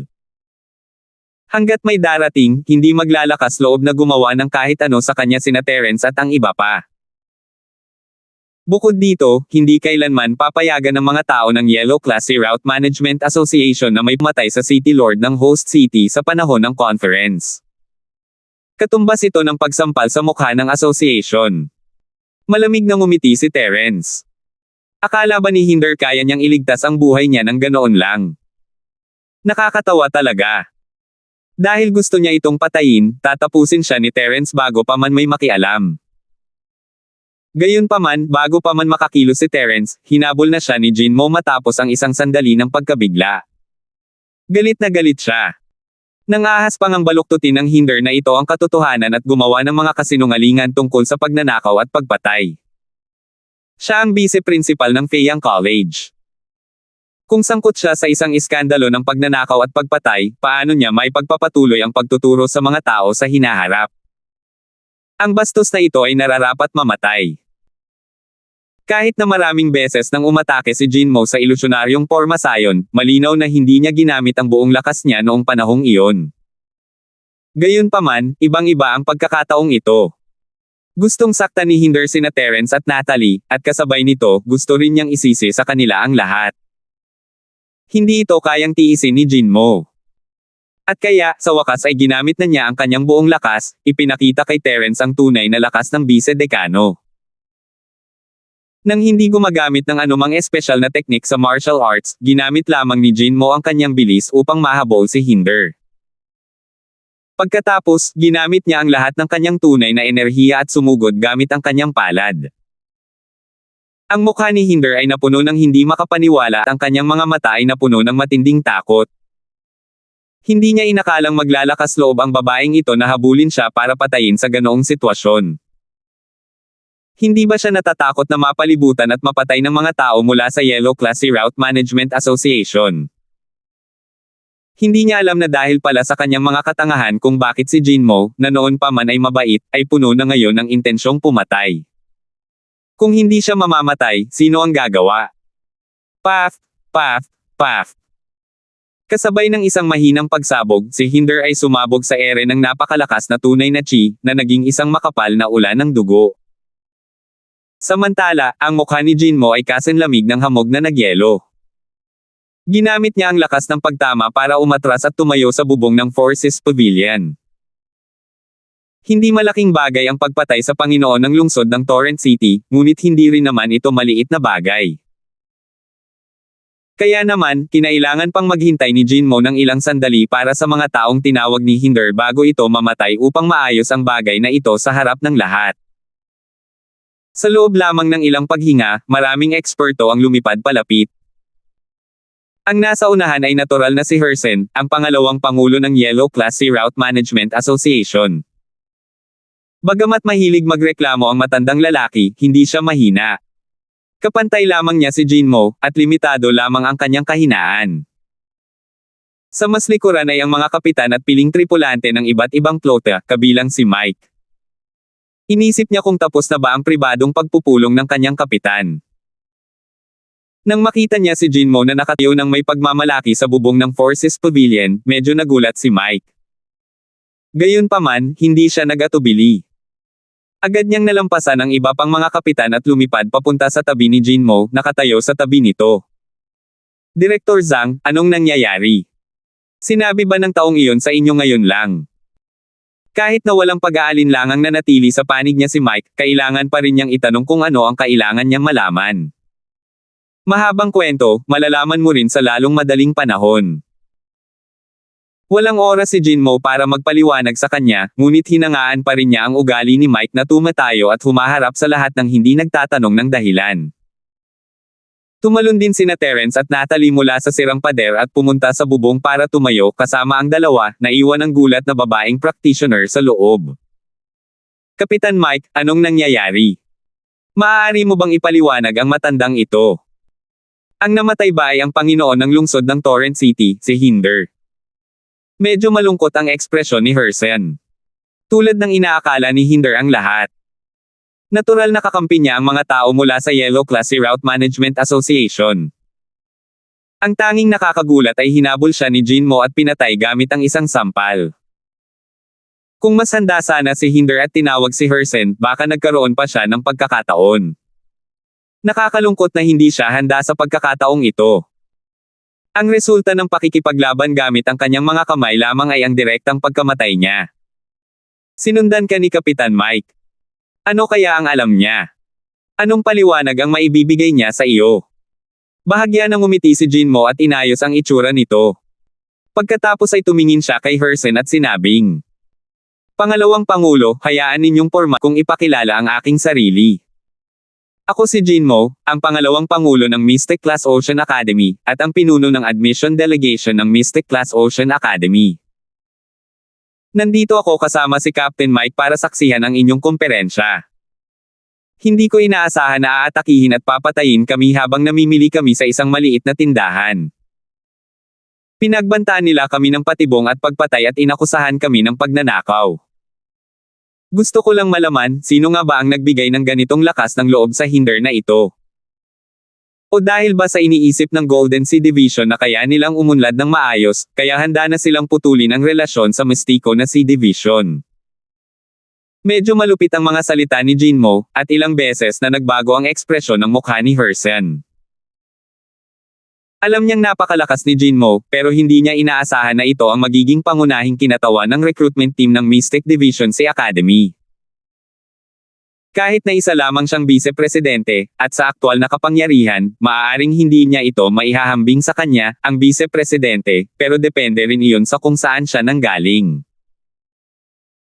Hanggat may darating, hindi maglalakas loob na gumawa ng kahit ano sa kanya sina Terence at ang iba pa. Bukod dito, hindi kailanman papayagan ng mga tao ng Yellow Class Sea Route Management Association na may pumatay sa City Lord ng host city sa panahon ng conference. Katumbas ito ng pagsampal sa mukha ng association. Malamig na ngumiti si Terence. Akala ba ni Hinder kaya niyang iligtas ang buhay niya ng ganoon lang? Nakakatawa talaga. Dahil gusto niya itong patayin, tatapusin siya ni Terence bago pa man may makialam. Gayunpaman, bago pa man makakilos si Terence, hinabol na siya ni Jinmo matapos ang isang sandali ng pagkabigla. Galit na galit siya. Nangahas pang ang baluktutin ng Hinder na ito ang katotohanan at gumawa ng mga kasinungalingan tungkol sa pagnanakaw at pagpatay. Siya ang vice-principal ng Feiyang College. Kung sangkot siya sa isang iskandalo ng pagnanakaw at pagpatay, paano niya may pagpapatuloy ang pagtuturo sa mga tao sa hinaharap? Ang bastos na ito ay nararapat mamatay. Kahit na maraming beses nang umatake si Jinmo sa ilusyonaryong porma sayon, malinaw na hindi niya ginamit ang buong lakas niya noong panahong iyon. Gayunpaman, ibang-iba ang pagkakataong ito. Gustong saktan ni Hinder sina Terence at Natalie, at kasabay nito, gusto rin niyang isisi sa kanila ang lahat. Hindi ito kayang tiisin ni Jinmo. At kaya, sa wakas ay ginamit na niya ang kanyang buong lakas, ipinakita kay Terence ang tunay na lakas ng vice-dekano. Nang hindi gumagamit ng anumang espesyal na teknik sa martial arts, ginamit lamang ni Jinmo ang kanyang bilis upang mahabol si Hinder. Pagkatapos, ginamit niya ang lahat ng kanyang tunay na enerhiya at sumugod gamit ang kanyang palad. Ang mukha ni Hinder ay napuno ng hindi makapaniwala at ang kanyang mga mata ay napuno ng matinding takot. Hindi niya inakalang maglalakas loob ang babaeng ito na habulin siya para patayin sa ganoong sitwasyon. Hindi ba siya natatakot na mapalibutan at mapatay ng mga tao mula sa Yellow Classy Route Management Association? Hindi niya alam na dahil pala sa kanyang mga katangahan kung bakit si Jinmo, na noon pa man ay mabait, ay puno na ngayon ng intensyong pumatay. Kung hindi siya mamamatay, sino ang gagawa? Paf! Paf! Paf! Kasabay ng isang mahinang pagsabog, si Hinder ay sumabog sa ere ng napakalakas na tunay na chi, na naging isang makapal na ulan ng dugo. Samantala, ang mukha ni Jinmo ay kasanlamig ng hamog na nagyelo. Ginamit niya ang lakas ng pagtama para umatras at tumayo sa bubong ng Forces Pavilion. Hindi malaking bagay ang pagpatay sa Panginoon ng lungsod ng Torrent City, ngunit hindi rin naman ito maliit na bagay. Kaya naman, kinailangan pang maghintay ni Jinmo ng ilang sandali para sa mga taong tinawag ni Hinder bago ito mamatay upang maayos ang bagay na ito sa harap ng lahat. Sa loob lamang ng ilang paghinga, maraming eksperto ang lumipad palapit. Ang nasa unahan ay natural na si Hersen, ang pangalawang pangulo ng Yellow Classy Route Management Association. Bagamat mahilig magreklamo ang matandang lalaki, hindi siya mahina. Kapantay lamang niya si Jinmo, at limitado lamang ang kanyang kahinaan. Sa mas likuran ay ang mga kapitan at piling tripulante ng iba't ibang flota, kabilang si Mike. Inisip niya kung tapos na ba ang pribadong pagpupulong ng kanyang kapitan. Nang makita niya si Jinmo na nakatiyo ng may pagmamalaki sa bubong ng Forces Pavilion, medyo nagulat si Mike. Gayunpaman, hindi siya nagatubili. Agad niyang nalampasan ang iba pang mga kapitan at lumipad papunta sa tabi ni Jinmo, nakatayo sa tabi nito. Direktor Zhang, anong nangyayari? Sinabi ba ng taong iyon sa inyo ngayon lang? Kahit na walang pag-aalinlangang nanatili sa panig niya si Mike, kailangan pa rin niyang itanong kung ano ang kailangan niyang malaman. Mahabang kwento, malalaman mo rin sa lalong madaling panahon. Walang oras si Jinmo para magpaliwanag sa kanya, ngunit hinangaan pa rin niya ang ugali ni Mike na tumatayo at humaharap sa lahat ng hindi nagtatanong ng dahilan. Tumalon din sina Terence at Natalie mula sa sirang pader at pumunta sa bubong para tumayo kasama ang dalawa, na iwan ang gulat na babaeng practitioner sa loob. Kapitan Mike, anong nangyayari? Maaari mo bang ipaliwanag ang matandang ito? Ang namatay ba ay ang Panginoon ng lungsod ng Torrent City, si Hinder? Medyo malungkot ang ekspresyon ni Hersen. Tulad ng inaakala ni Hinder ang lahat. Natural na kakampi niya ang mga tao mula sa Yellow Classy Route Management Association. Ang tanging nakakagulat ay hinabol siya ni Jinmo at pinatay gamit ang isang sampal. Kung mas handa sana si Hinder at tinawag si Hersen, baka nagkaroon pa siya ng pagkakataon. Nakakalungkot na hindi siya handa sa pagkakataong ito. Ang resulta ng pakikipaglaban gamit ang kanyang mga kamay lamang ay ang direktang pagkamatay niya. Sinundan ka ni Kapitan Mike. Ano kaya ang alam niya? Anong paliwanag ang maibibigay niya sa iyo? Bahagya nang umiti si Jinmo at inayos ang itsura nito. Pagkatapos ay tumingin siya kay Hersen at sinabing, "Pangalawang Pangulo, hayaan ninyong porma kong ipakilala ang aking sarili. Ako si Jinmo, ang pangalawang pangulo ng Mystic Class Ocean Academy, at ang pinuno ng admission delegation ng Mystic Class Ocean Academy. Nandito ako kasama si Captain Mike para saksihan ang inyong komperensya. Hindi ko inaasahan na aatakihin at papatayin kami habang namimili kami sa isang maliit na tindahan. Pinagbantaan nila kami ng patibong at pagpatay at inakusahan kami ng pagnanakaw. Gusto ko lang malaman, sino nga ba ang nagbigay ng ganitong lakas ng loob sa Hinder na ito? O dahil ba sa iniisip ng Golden Sea Division na kaya nilang umunlad ng maayos, kaya handa na silang putulin ang relasyon sa mistiko na Sea Division? Medyo malupit ang mga salita ni Jinmo, at ilang beses na nagbago ang ekspresyon ng mukha ni Hersen. Alam niyang napakalakas ni Jinmo, pero hindi niya inaasahan na ito ang magiging pangunahing kinatawan ng recruitment team ng Mystic Division Sea Academy. Kahit na isa lamang siyang vice-presidente, at sa aktual na kapangyarihan, maaaring hindi niya ito maihahambing sa kanya, ang vice-presidente, pero depende rin iyon sa kung saan siya nanggaling.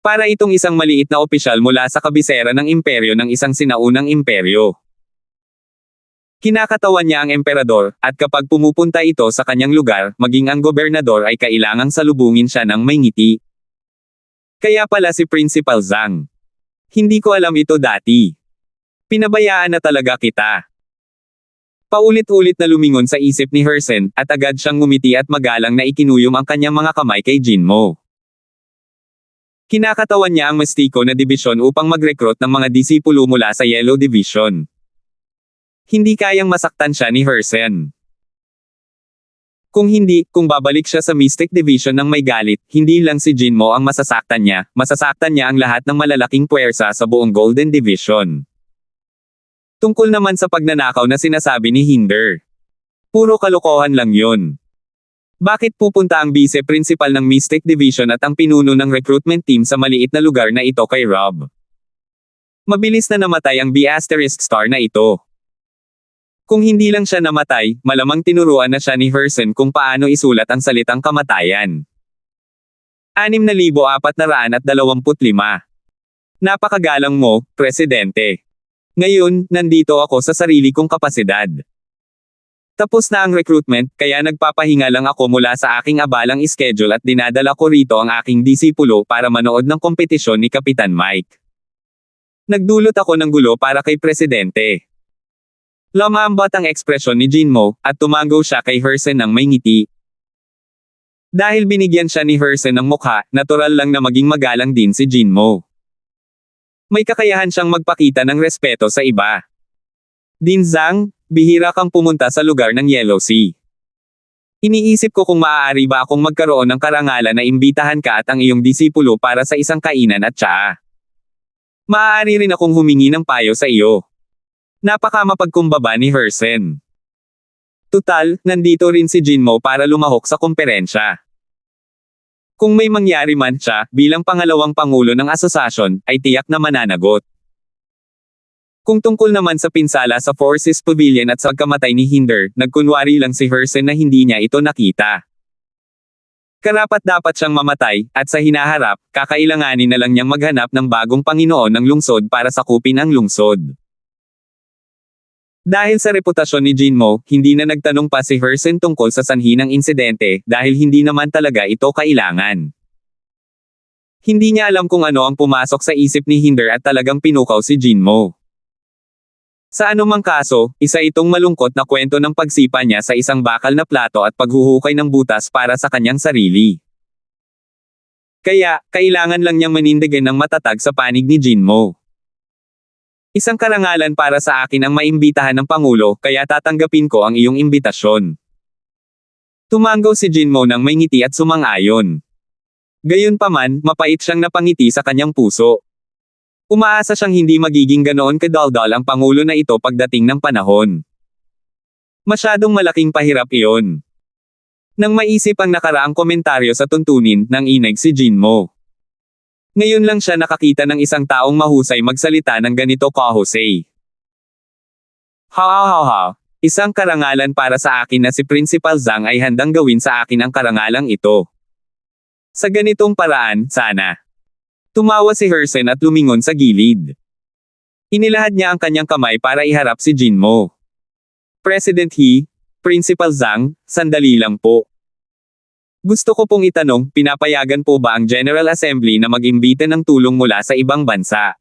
Para itong isang maliit na opisyal mula sa kabisera ng imperyo ng isang sinaunang imperyo. Kinakatawan niya ang emperador, at kapag pumupunta ito sa kanyang lugar, maging ang gobernador ay kailangang salubungin siya ng may ngiti. Kaya pala si Principal Zhang. Hindi ko alam ito dati. Pinabayaan na talaga kita. Paulit-ulit na lumingon sa isip ni Hersen, at agad siyang ngumiti at magalang na ikinuyom ang kanyang mga kamay kay Jinmo. Kinakatawan niya ang mastiko na dibisyon upang mag-recruit ng mga disipulo mula sa Yellow Division. Hindi kayang masaktan siya ni Hersen. Kung babalik siya sa Mystic Division ng may galit, hindi lang si Jinmo ang masasaktan niya ang lahat ng malalaking puwersa sa buong Golden Division. Tungkol naman sa pagnanakaw na sinasabi ni Hinder. Puro kalokohan lang yun. Bakit pupunta ang vice-principal ng Mystic Division at ang pinuno ng recruitment team sa maliit na lugar na ito kay Rob? Mabilis na namatay ang B** star na ito. Kung hindi lang siya namatay, malamang tinuruan na siya ni Hersen kung paano isulat ang salitang kamatayan. 6,425. Napakagalang mo, Presidente. Ngayon, nandito ako sa sarili kong kapasidad. Tapos na ang recruitment, kaya nagpapahinga lang ako mula sa aking abalang schedule at dinadala ko rito ang aking disipulo para manood ng kompetisyon ni Kapitan Mike. Nagdulot ako ng gulo para kay Presidente. Lumambat ang ekspresyon ni Jinmo, at tumango siya kay Hersen ng may ngiti. Dahil binigyan siya ni Hersen ng mukha, natural lang na maging magalang din si Jinmo. May kakayahan siyang magpakita ng respeto sa iba. Din Zhang, bihira kang pumunta sa lugar ng Yellow Sea. Iniisip ko kung maaari ba akong magkaroon ng karangalan na imbitahan ka at ang iyong disipulo para sa isang kainan at tsaa. Maaari rin akong humingi ng payo sa iyo. Napakamapagkumbaba ni Hersen. Tutal, nandito rin si Jinmo para lumahok sa komperensya. Kung may mangyari man siya, bilang pangalawang pangulo ng asosasyon, ay tiyak na mananagot. Kung tungkol naman sa pinsala sa Forces Pavilion at sa kamatay ni Hinder, nagkunwari lang si Hersen na hindi niya ito nakita. Karapat-dapat siyang mamatay, at sa hinaharap, kakailanganin na lang niyang maghanap ng bagong Panginoon ng lungsod para sakupin ang lungsod. Dahil sa reputasyon ni Jinmo, hindi na nagtanong pa si Hersen tungkol sa sanhi ng insidente, dahil hindi naman talaga ito kailangan. Hindi niya alam kung ano ang pumasok sa isip ni Hinder at talagang pinukaw si Jinmo. Sa anumang kaso, isa itong malungkot na kwento ng pagsipa niya sa isang bakal na plato at paghuhukay ng butas para sa kanyang sarili. Kaya, kailangan lang niyang manindigan ng matatag sa panig ni Jinmo. Isang karangalan para sa akin ang maimbitahan ng Pangulo, kaya tatanggapin ko ang iyong imbitasyon. Tumango si Jinmo ng may ngiti at sumang-ayon. Gayunpaman, mapait siyang napangiti sa kanyang puso. Umaasa siyang hindi magiging ganoon kadaldal ang Pangulo na ito pagdating ng panahon. Masyadong malaking pahirap iyon. Nang maisip ang nakaraang komentaryo sa tuntunin, nang ineg si Jinmo. Ngayon lang siya nakakita ng isang taong mahusay magsalita ng ganito kahusay. Ha. Isang karangalan para sa akin na si Principal Zhang ay handang gawin sa akin ang karangalang ito. Sa ganitong paraan, sana. Tumawa si Hersen at lumingon sa gilid. Inilahad niya ang kanyang kamay para iharap si Jinmo. President He, Principal Zhang, sandali lang po. Gusto ko pong itanong, pinapayagan po ba ang General Assembly na mag-imbita ng tulong mula sa ibang bansa?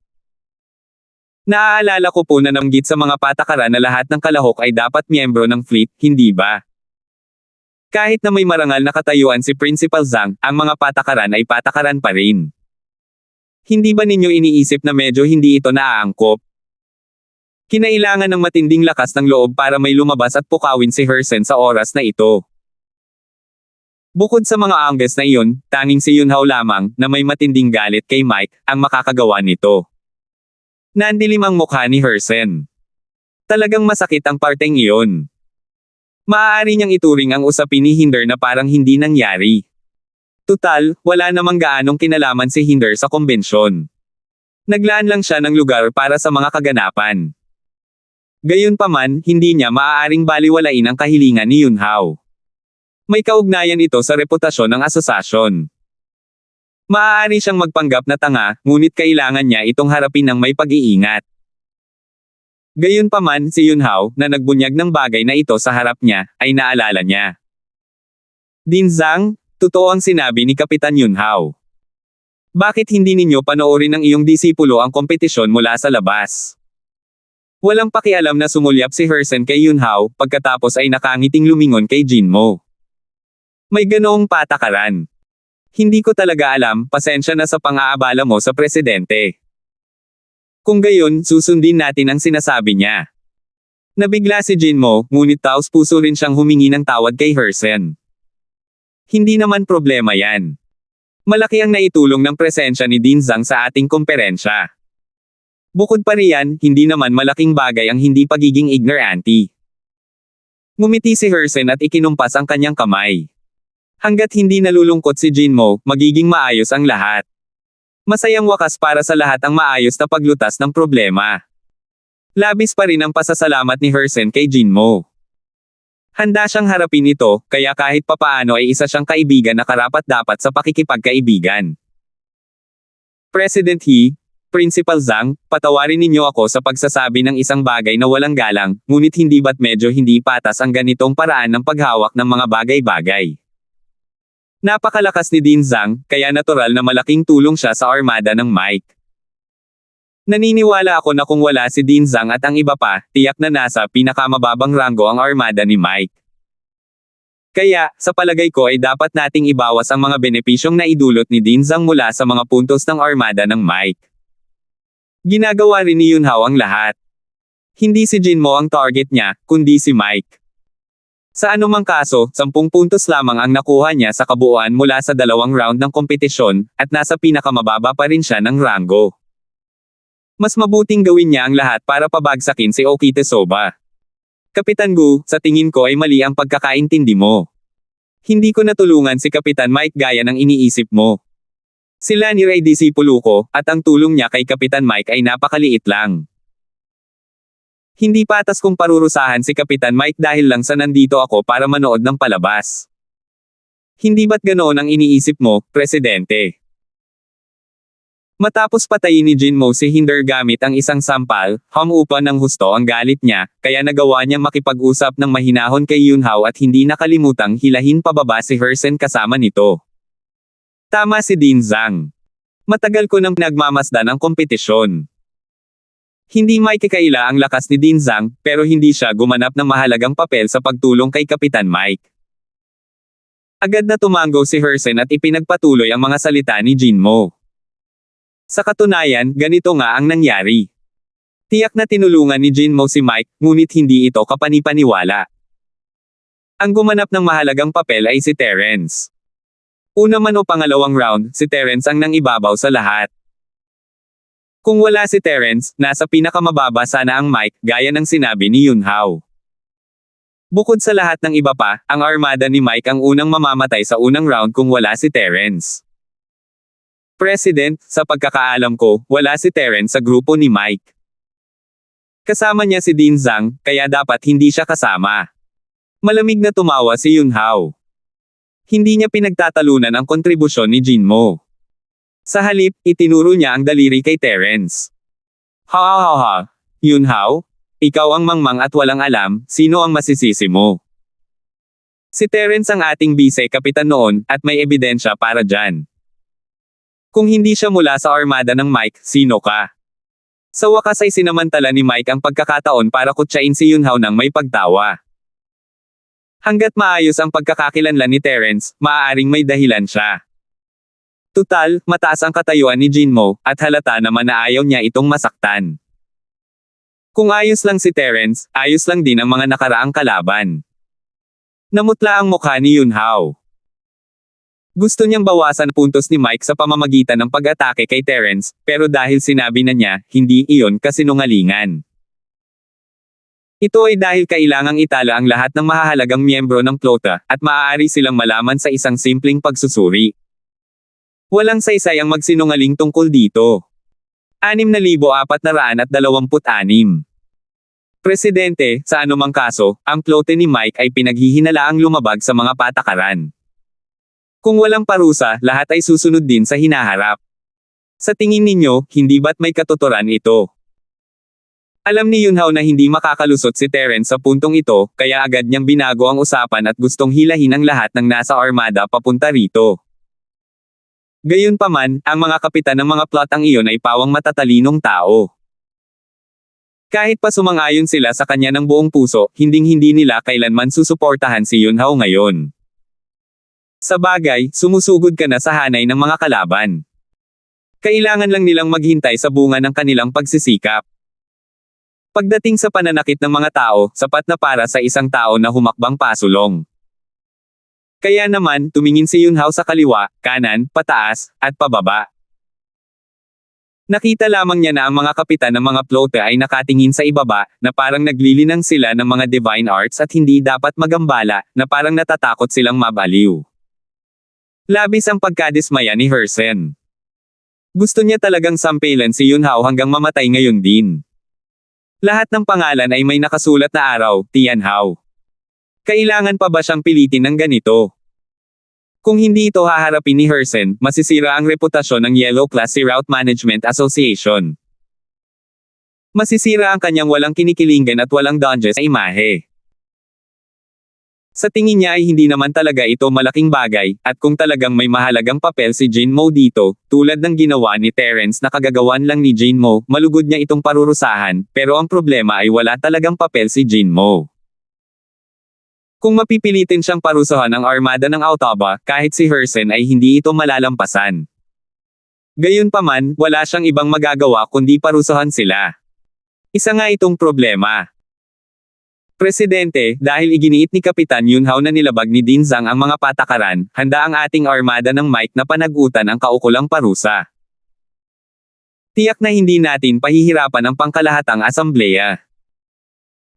Naaalala ko po na nabanggit sa mga patakaran na lahat ng kalahok ay dapat miyembro ng fleet, hindi ba? Kahit na may marangal na katayuan si Principal Zhang, ang mga patakaran ay patakaran pa rin. Hindi ba ninyo iniisip na medyo hindi ito naaangkop? Kinailangan ng matinding lakas ng loob para may lumabas at pukawin si Hersen sa oras na ito. Bukod sa mga angges na iyon, tanging si Yunhao lamang, na may matinding galit kay Mike, ang makakagawa nito. Nandilim ang mukha ni Hersen. Talagang masakit ang parteng iyon. Maaari niyang ituring ang usapin ni Hinder na parang hindi nangyari. Tutal, wala namang gaanong kinalaman si Hinder sa kumbensyon. Naglaan lang siya ng lugar para sa mga kaganapan. Gayunpaman, hindi niya maaaring baliwalain ang kahilingan ni Yunhao. May kaugnayan ito sa reputasyon ng asosasyon. Maaari siyang magpanggap na tanga, ngunit kailangan niya itong harapin ng may pag-iingat. Gayunpaman, si Yunhao, na nagbunyag ng bagay na ito sa harap niya, ay naalala niya. Din Zhang, totoo ang sinabi ni Kapitan Yunhao. Bakit hindi ninyo panoorin ng iyong disipulo ang kompetisyon mula sa labas? Walang pakialam na sumulyap si Hersen kay Yunhao, pagkatapos ay nakangiting lumingon kay Jinmo. May ganoong patakaran. Hindi ko talaga alam, pasensya na sa pang-aabala mo sa presidente. Kung gayon, susundin natin ang sinasabi niya. Nabigla si Jinmo, ngunit taos puso rin siyang humingi ng tawad kay Hersen. Hindi naman problema yan. Malaki ang naitulong ng presensya ni Din Zhang sa ating komperensya. Bukod pa riyan, hindi naman malaking bagay ang hindi pagiging ignorante. Ngumiti si Hersen at ikinumpas ang kanyang kamay. Hanggat hindi nalulungkot si Jinmo, magiging maayos ang lahat. Masayang wakas para sa lahat ang maayos na paglutas ng problema. Labis pa rin ang pasasalamat ni Hersen kay Jinmo. Handa siyang harapin ito, kaya kahit papaano ay isa siyang kaibigan na karapat-dapat sa pakikipagkaibigan. President He, Principal Zhang, patawarin ninyo ako sa pagsasabi ng isang bagay na walang galang, ngunit hindi ba't medyo hindi patas ang ganitong paraan ng paghawak ng mga bagay-bagay. Napakalakas ni Din Zhang, kaya natural na malaking tulong siya sa armada ng Mike. Naniniwala ako na kung wala si Din Zhang at ang iba pa, tiyak na nasa pinakamababang ranggo ang armada ni Mike. Kaya, sa palagay ko ay dapat nating ibawas ang mga benepisyong naidulot ni Din Zhang mula sa mga puntos ng armada ng Mike. Ginagawa rin ni Yunhao ang lahat. Hindi si Jinmo ang target niya, kundi si Mike. Sa anumang kaso, 10 puntos lamang ang nakuha niya sa kabuuan mula sa 2 round ng kompetisyon, at nasa pinakamababa pa rin siya ng ranggo. Mas mabuting gawin niya ang lahat para pabagsakin si Okitesoba. Kapitan Gu, sa tingin ko ay mali ang pagkakaintindi mo. Hindi ko natulungan si Kapitan Mike gaya ng iniisip mo. Sila ni Ray disipulo ko, at ang tulong niya kay Kapitan Mike ay napakaliit lang. Hindi patas kung parurusahan si Kapitan Mike dahil lang sa nandito ako para manood ng palabas. Hindi ba't ganoon ang iniisip mo, Presidente? Matapos patayin ni Jinmo si Hinder gamit ang isang sampal, humupa ng husto ang galit niya, kaya nagawa niyang makipag-usap ng mahinahon kay Yunhao at hindi nakalimutang hilahin pababa si Hersen kasama nito. Tama si Din Zhang. Matagal ko nang pinagmamasdan ang kompetisyon. Hindi may kakaila ang lakas ni Din Zhang, pero hindi siya gumanap ng mahalagang papel sa pagtulong kay Kapitan Mike. Agad na tumango si Hersen at ipinagpatuloy ang mga salita ni Jinmo. Sa katunayan, ganito nga ang nangyari. Tiyak na tinulungan ni Jinmo si Mike, ngunit hindi ito kapanipaniwala. Ang gumanap ng mahalagang papel ay si Terence. Una man o pangalawang round, si Terence ang nangibabaw sa lahat. Kung wala si Terence, nasa pinakamababa sana ang Mike, gaya ng sinabi ni Yunhao. Bukod sa lahat ng iba pa, ang armada ni Mike ang unang mamamatay sa unang round kung wala si Terence. President, sa pagkakaalam ko, wala si Terence sa grupo ni Mike. Kasama niya si Din Zhang, kaya dapat hindi siya kasama. Malamig na tumawa si Yunhao. Hindi niya pinagtatalunan ang kontribusyon ni Jinmo. Sa halip, itinuro niya ang daliri kay Terence. Ha, Yunhao? Ikaw ang mangmang at walang alam, sino ang masisisi mo? Si Terence ang ating vice-kapitan noon, at may ebidensya para dyan. Kung hindi siya mula sa armada ng Mike, sino ka? Sa wakas ay sinamantala ni Mike ang pagkakataon para kutsain si Yunhao ng may pagtawa. Hanggat maayos ang pagkakakilanlan ni Terence, maaaring may dahilan siya. Tutal, mataas ang katayuan ni Jinmo, at halata naman na ayaw niya itong masaktan. Kung ayos lang si Terence, ayos lang din ang mga nakaraang kalaban. Namutla ang mukha ni Yunhao. Gusto niyang bawasan puntos ni Mike sa pamamagitan ng pag-atake kay Terence, pero dahil sinabi na niya, hindi iyon kasinungalingan. Ito ay dahil kailangang itala ang lahat ng mahahalagang miyembro ng flota, at maaari silang malaman sa isang simpleng pagsusuri. Walang saysay ang magsinungaling tungkol dito. 6,426. Presidente, sa anumang kaso, ang plote ni Mike ay pinaghihinalaang lumabag sa mga patakaran. Kung walang parusa, lahat ay susunod din sa hinaharap. Sa tingin ninyo, hindi ba't may katuturan ito? Alam ni Yunhao na hindi makakalusot si Terence sa puntong ito, kaya agad niyang binago ang usapan at gustong hilahin ang lahat ng nasa armada papunta rito. Gayunpaman, ang mga kapitan ng mga plot ang iyon ay pawang matatalinong tao. Kahit pa sumang-ayon sila sa kanya ng buong puso, hinding-hindi nila kailanman susuportahan si Yunhao ngayon. Sa bagay, sumusugod ka na sa hanay ng mga kalaban. Kailangan lang nilang maghintay sa bunga ng kanilang pagsisikap. Pagdating sa pananakit ng mga tao, sapat na para sa isang tao na humakbang pasulong. Kaya naman, tumingin si Yunhao sa kaliwa, kanan, pataas, at pababa. Nakita lamang niya na ang mga kapitan ng mga plote ay nakatingin sa ibaba, na parang naglilinang sila ng mga divine arts at hindi dapat magambala, na parang natatakot silang mabaliw. Labis ang pagkadismaya ni Hersen. Gusto niya talagang sampilan si Yunhao hanggang mamatay ngayon din. Lahat ng pangalan ay may nakasulat na araw, Tianhao. Kailangan pa ba siyang pilitin ng ganito? Kung hindi ito haharapin ni Hersen, masisira ang reputasyon ng Yellow Class Route Management Association. Masisira ang kanyang walang kinikilingan at walang dodges sa imahe. Sa tingin niya ay hindi naman talaga ito malaking bagay, at kung talagang may mahalagang papel si Jinmo dito, tulad ng ginawa ni Terence na kagagawan lang ni Jinmo, malugod niya itong parurusahan, pero ang problema ay wala talagang papel si Jinmo. Kung mapipilitin siyang parusahan ang armada ng Autoba, kahit si Hersen ay hindi ito malalampasan. Gayunpaman, wala siyang ibang magagawa kundi parusahan sila. Isa nga itong problema. Presidente, dahil iginiit ni Kapitan Yunhao na nilabag ni Din Zhang ang mga patakaran, handa ang ating armada ng Mike na panagutan ang kaukulang parusa. Tiyak na hindi natin pahihirapan ang pangkalahatang asambleya.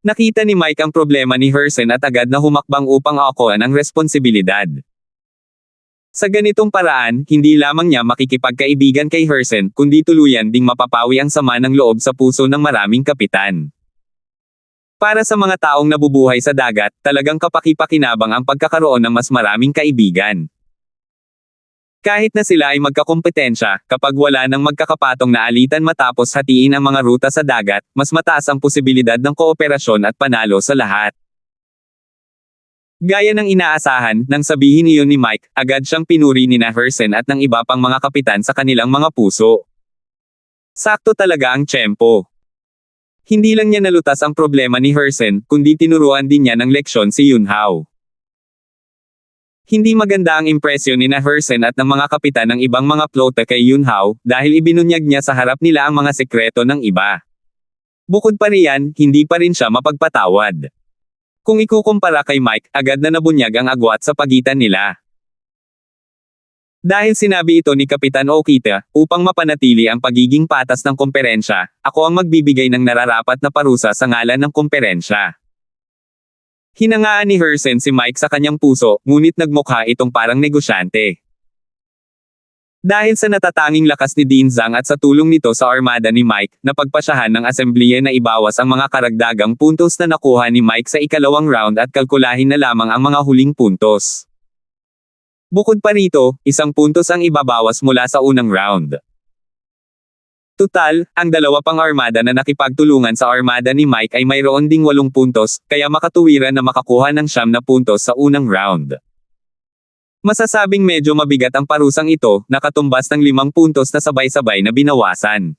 Nakita ni Mike ang problema ni Hersen at agad na humakbang upang akuan ang responsibilidad. Sa ganitong paraan, hindi lamang niya makikipagkaibigan kay Hersen, kundi tuluyan ding mapapawi ang sama ng loob sa puso ng maraming kapitan. Para sa mga taong nabubuhay sa dagat, talagang kapaki-pakinabang ang pagkakaroon ng mas maraming kaibigan. Kahit na sila ay magkakompetensya, kapag wala nang magkakapatong na alitan matapos hatiin ang mga ruta sa dagat, mas mataas ang posibilidad ng kooperasyon at panalo sa lahat. Gaya ng inaasahan, nang sabihin iyon ni Mike, agad siyang pinuri ni Hersen at ng iba pang mga kapitan sa kanilang mga puso. Sakto talaga ang tiyempo. Hindi lang niya nalutas ang problema ni Hersen, kundi tinuruan din niya ng leksyon si Yunhao. Hindi maganda ang impresyon ni Hersen at ng mga kapitan ng ibang mga plote kay Yunhao, dahil ibinunyag niya sa harap nila ang mga sekreto ng iba. Bukod pa riyan, hindi pa rin siya mapagpatawad. Kung ikukumpara kay Mike, agad na nabunyag ang agwat sa pagitan nila. Dahil sinabi ito ni Kapitan Okita, upang mapanatili ang pagiging patas ng komperensya, ako ang magbibigay ng nararapat na parusa sa ngalan ng komperensya. Hinangaan ni Hersen si Mike sa kanyang puso, ngunit nagmukha itong parang negosyante. Dahil sa natatanging lakas ni Din Zhang at sa tulong nito sa armada ni Mike, napagpasyahan ng asambleya na ibawas ang mga karagdagang puntos na nakuha ni Mike sa ikalawang round at kalkulahin na lamang ang mga huling puntos. Bukod pa rito, 1 puntos ang ibabawas mula sa unang round. Tutal, ang dalawa pang armada na nakipagtulungan sa armada ni Mike ay mayroon ding 8 puntos, kaya makatuwiran na makakuha ng 9 na puntos sa unang round. Masasabing medyo mabigat ang parusang ito, nakatumbas ng 5 puntos na sabay-sabay na binawasan.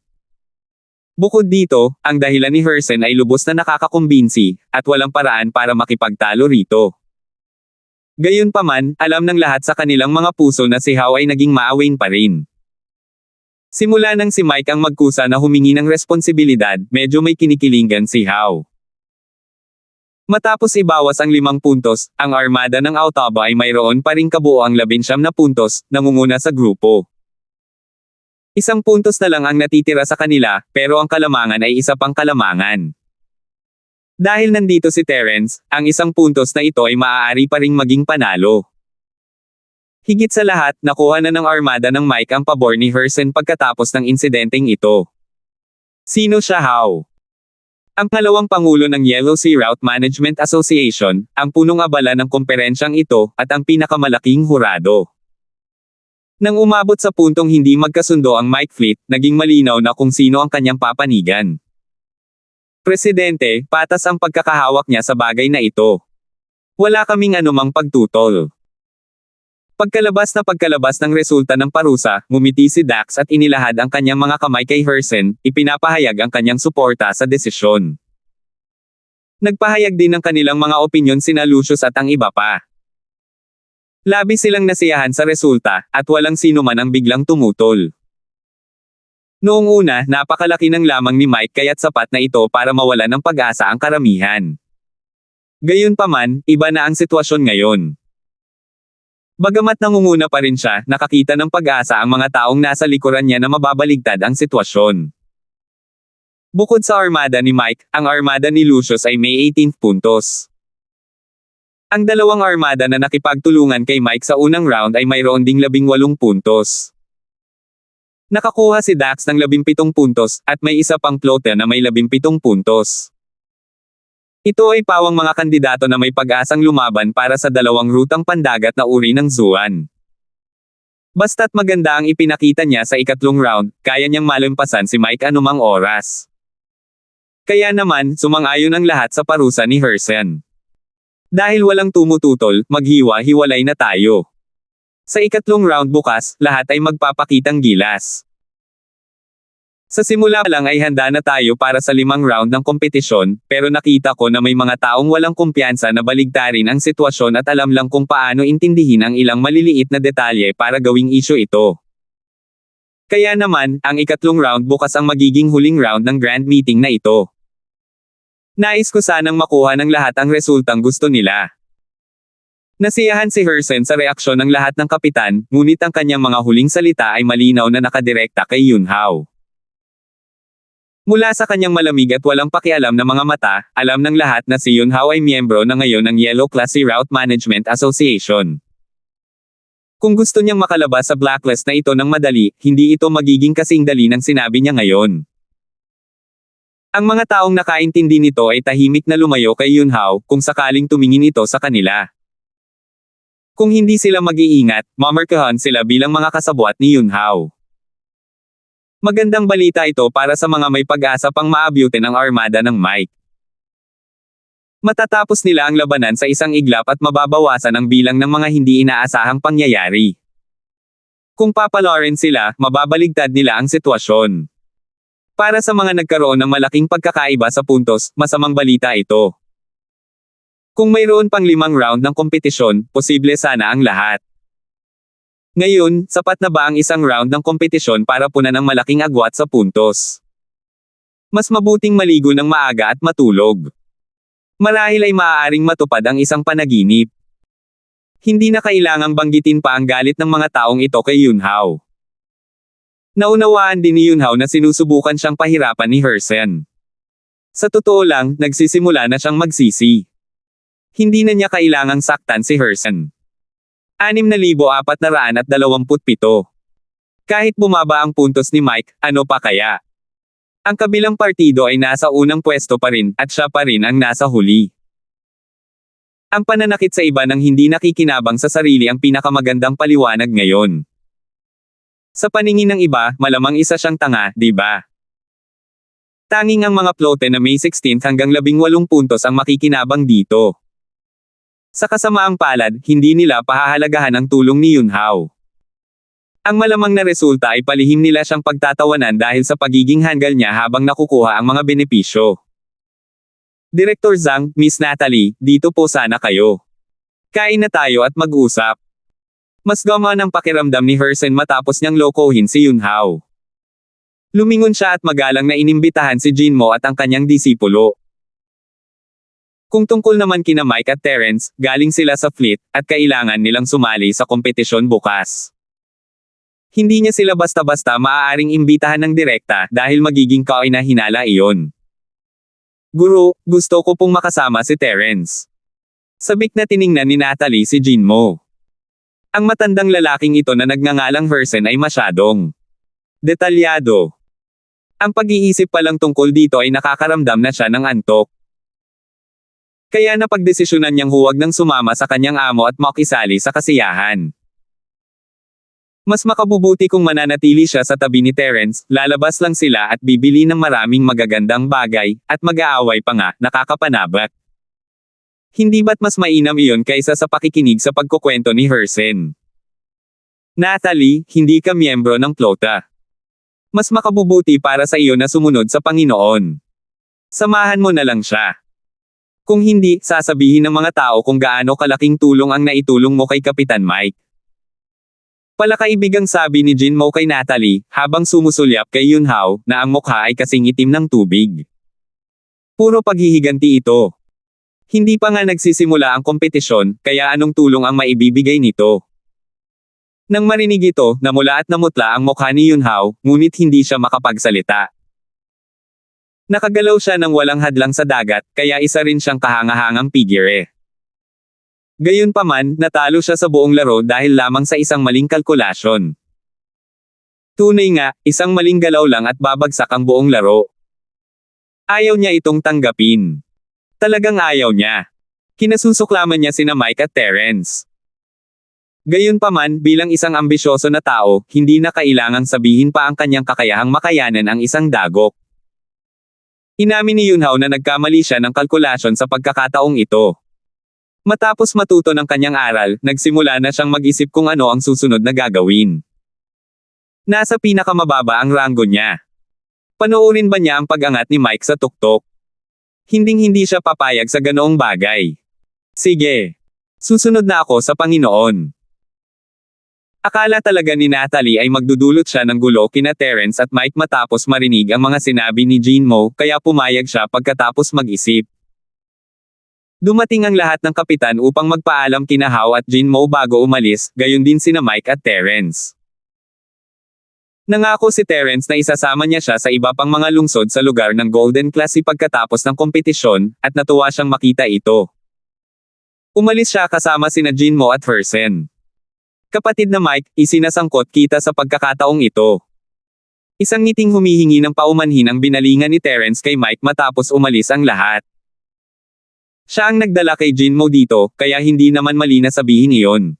Bukod dito, ang dahilan ni Hersen ay lubos na nakakakumbinsi, at walang paraan para makipagtalo rito. Gayunpaman, alam ng lahat sa kanilang mga puso na si Hao ay naging maawing pa rin. Simula nang si Mike ang magkusa na humingi ng responsibilidad, medyo may kinikilingan si Hao. Matapos ibawas ang 5 puntos, ang armada ng Autoba ay mayroon pa ring kabuoang 19 na puntos, nangunguna sa grupo. 1 puntos na lang ang natitira sa kanila, pero ang kalamangan ay isa pang kalamangan. Dahil nandito si Terence, ang 1 puntos na ito ay maaari pa ring maging panalo. Higit sa lahat, nakuha na ng armada ng Mike ang pabor ni Hersen pagkatapos ng insidenteng ito. Sino siya how? Ang pangalawang pangulo ng Yellow Sea Route Management Association, ang punong abala ng komperensyang ito, at ang pinakamalaking hurado. Nang umabot sa puntong hindi magkasundo ang Mike Fleet, naging malinaw na kung sino ang kanyang papanigan. Presidente, patas ang pagkakahawak niya sa bagay na ito. Wala kaming anumang pagtutol. Pagkalabas ng resulta ng parusa, ngumiti si Dax at inilahad ang kanyang mga kamay kay Hersen, ipinapahayag ang kanyang suporta sa desisyon. Nagpahayag din ng kanilang mga opinyon sina Lucius at ang iba pa. Labis silang nasiyahan sa resulta, at walang sino man ang biglang tumutol. Noong una, napakalaki ng lamang ni Mike kaya't sapat na ito para mawalan ng pag-asa ang karamihan. Gayunpaman, iba na ang sitwasyon ngayon. Bagamat nangunguna pa rin siya, nakakita ng pag-asa ang mga taong nasa likuran niya na mababaligtad ang sitwasyon. Bukod sa armada ni Mike, ang armada ni Lucius ay may 18 puntos. Ang dalawang armada na nakipagtulungan kay Mike sa unang round ay mayroon ding 18 puntos. Nakakuha si Dax ng 17 puntos, at may isa pang floater na may 17 puntos. Ito ay pawang mga kandidato na may pag-asang lumaban para sa dalawang rutang pandagat na uri ng Zuan. Basta't maganda ang ipinakita niya sa ikatlong round, kaya niyang malampasan si Mike anumang oras. Kaya naman, sumang-ayon ang lahat sa parusa ni Hersen. Dahil walang tumututol, maghiwa-hiwalay na tayo. Sa ikatlong round bukas, lahat ay magpapakitang gilas. Sa simula lang ay handa na tayo para sa 5 round ng kompetisyon, pero nakita ko na may mga taong walang kumpiyansa na baligtarin ang sitwasyon at alam lang kung paano intindihin ang ilang maliliit na detalye para gawing issue ito. Kaya naman, ang ikatlong round bukas ang magiging huling round ng grand meeting na ito. Nais ko sanang makuha ng lahat ang resultang gusto nila. Nasiyahan si Hersen sa reaksyon ng lahat ng kapitan, ngunit ang kanyang mga huling salita ay malinaw na nakadirekta kay Yunhao. Mula sa kanyang malamig at walang pakialam na mga mata, alam ng lahat na si Yunhao ay miyembro na ngayon ng Yellow Sea Route Management Association. Kung gusto niyang makalabas sa blacklist na ito ng madali, hindi ito magiging kasing dali ng sinabi niya ngayon. Ang mga taong nakaintindi nito ay tahimik na lumayo kay Yunhao kung sakaling tumingin ito sa kanila. Kung hindi sila mag-iingat, mamarkahan sila bilang mga kasabwat ni Yunhao. Magandang balita ito para sa mga may pag-asa pang maabutin ang armada ng Mike. Matatapos nila ang labanan sa isang iglap at mababawasan ang bilang ng mga hindi inaasahang pangyayari. Kung papalarin sila, mababaligtad nila ang sitwasyon. Para sa mga nagkaroon ng malaking pagkakaiba sa puntos, masamang balita ito. Kung mayroon pang 5 round ng kompetisyon, posible sana ang lahat. Ngayon, sapat na ba ang isang round ng kompetisyon para punan ang malaking agwat sa puntos? Mas mabuting maligo ng maaga at matulog. Marahil ay maaaring matupad ang isang panaginip. Hindi na kailangang banggitin pa ang galit ng mga taong ito kay Yunhao. Naunawaan din ni Yunhao na sinusubukan siyang pahirapan ni Hersen. Sa totoo lang, nagsisimula na siyang magsisi. Hindi na niya kailangang saktan si Hersen. 6,427. Kahit bumaba ang puntos ni Mike, ano pa kaya? Ang kabilang partido ay nasa unang pwesto pa rin, at siya pa rin ang nasa huli. Ang pananakit sa iba ng hindi nakikinabang sa sarili ang pinakamagandang paliwanag ngayon. Sa paningin ng iba, malamang isa siyang tanga, di ba? Tanging ang mga plote na May 16 hanggang 18 puntos ang makikinabang dito. Sa kasamaang palad, hindi nila pahahalagahan ang tulong ni Yunhao. Ang malamang na resulta ay palihim nila siyang pagtatawanan dahil sa pagiging hanggal niya habang nakukuha ang mga benepisyo. Director Zhang, Miss Natalie, dito po sana kayo. Kain na tayo at mag-usap. Mas gumaan ang pakiramdam ni Hersen matapos niyang lokohin si Yunhao. Lumingon siya at magalang na inimbitahan si Jinmo at ang kanyang disipulo. Kung tungkol naman kina Mike at Terence, galing sila sa fleet, at kailangan nilang sumali sa kompetisyon bukas. Hindi niya sila basta-basta maaaring imbitahan ng direkta dahil magiging kainahinala iyon. Guro, gusto ko pong makasama si Terence. Sabik na tiningnan ni Natalie si Jinmo. Ang matandang lalaking ito na nagngangalang Hersen ay masyadong detalyado. Ang pag-iisip pa lang tungkol dito ay nakakaramdam na siya ng antok. Kaya napagdesisyonan niyang huwag nang sumama sa kanyang amo at makisali sa kasiyahan. Mas makabubuti kung mananatili siya sa tabi ni Terence, lalabas lang sila at bibili ng maraming magagandang bagay, at mag-aaway pa nga, nakakapanabak. Hindi ba't mas mainam iyon kaysa sa pakikinig sa pagkukwento ni Hersen? Natalie, hindi ka miyembro ng Plota. Mas makabubuti para sa iyo na sumunod sa Panginoon. Samahan mo na lang siya. Kung hindi, sasabihin ng mga tao kung gaano kalaking tulong ang naitulong mo kay Kapitan Mike. Palakaibigang sabi ni Jinmo kay Natalie, habang sumusulyap kay Yunhao, na ang mukha ay kasing itim ng tubig. Puro paghihiganti ito. Hindi pa nga nagsisimula ang kompetisyon, kaya anong tulong ang maibibigay nito? Nang marinig ito, namula at namutla ang mukha ni Yunhao, ngunit hindi siya makapagsalita. Nakagalaw siya ng walang hadlang sa dagat, kaya isa rin siyang kahangahangang pigire. Gayunpaman, natalo siya sa buong laro dahil lamang sa isang maling kalkulasyon. Tunay nga, isang maling galaw lang at babagsak ang buong laro. Ayaw niya itong tanggapin. Talagang ayaw niya. Kinasusuklaman niya sina Mike at Terence. Gayunpaman, bilang isang ambisyoso na tao, hindi na kailangang sabihin pa ang kanyang kakayahang makayanan ang isang dagok. Inamin ni Yunhao na nagkamali siya ng kalkulasyon sa pagkakataong ito. Matapos matuto ng kanyang aral, nagsimula na siyang mag-isip kung ano ang susunod na gagawin. Nasa pinakamababa ang ranggo niya. Panoorin ba niya ang pag-angat ni Mike sa tuktok? Hinding-hindi siya papayag sa ganoong bagay. Sige. Susunod na ako sa Panginoon. Akala talaga ni Natalie ay magdudulot siya ng gulo kina Terence at Mike matapos marinig ang mga sinabi ni Jinmo, kaya pumayag siya pagkatapos mag-isip. Dumating ang lahat ng kapitan upang magpaalam kina Hao at Jinmo bago umalis, gayon din sina Mike at Terence. Nangako si Terence na isasama niya siya sa iba pang mga lungsod sa lugar ng Golden Classy pagkatapos ng kompetisyon, at natuwa siyang makita ito. Umalis siya kasama sina Jinmo at Hersen. Kapatid na Mike, isinasangkot kita sa pagkakataong ito. Isang ngiting humihingi ng paumanhin ang binalingan ni Terence kay Mike matapos umalis ang lahat. Siya ang nagdala kay Jinmo dito, kaya hindi naman mali na sabihin iyon.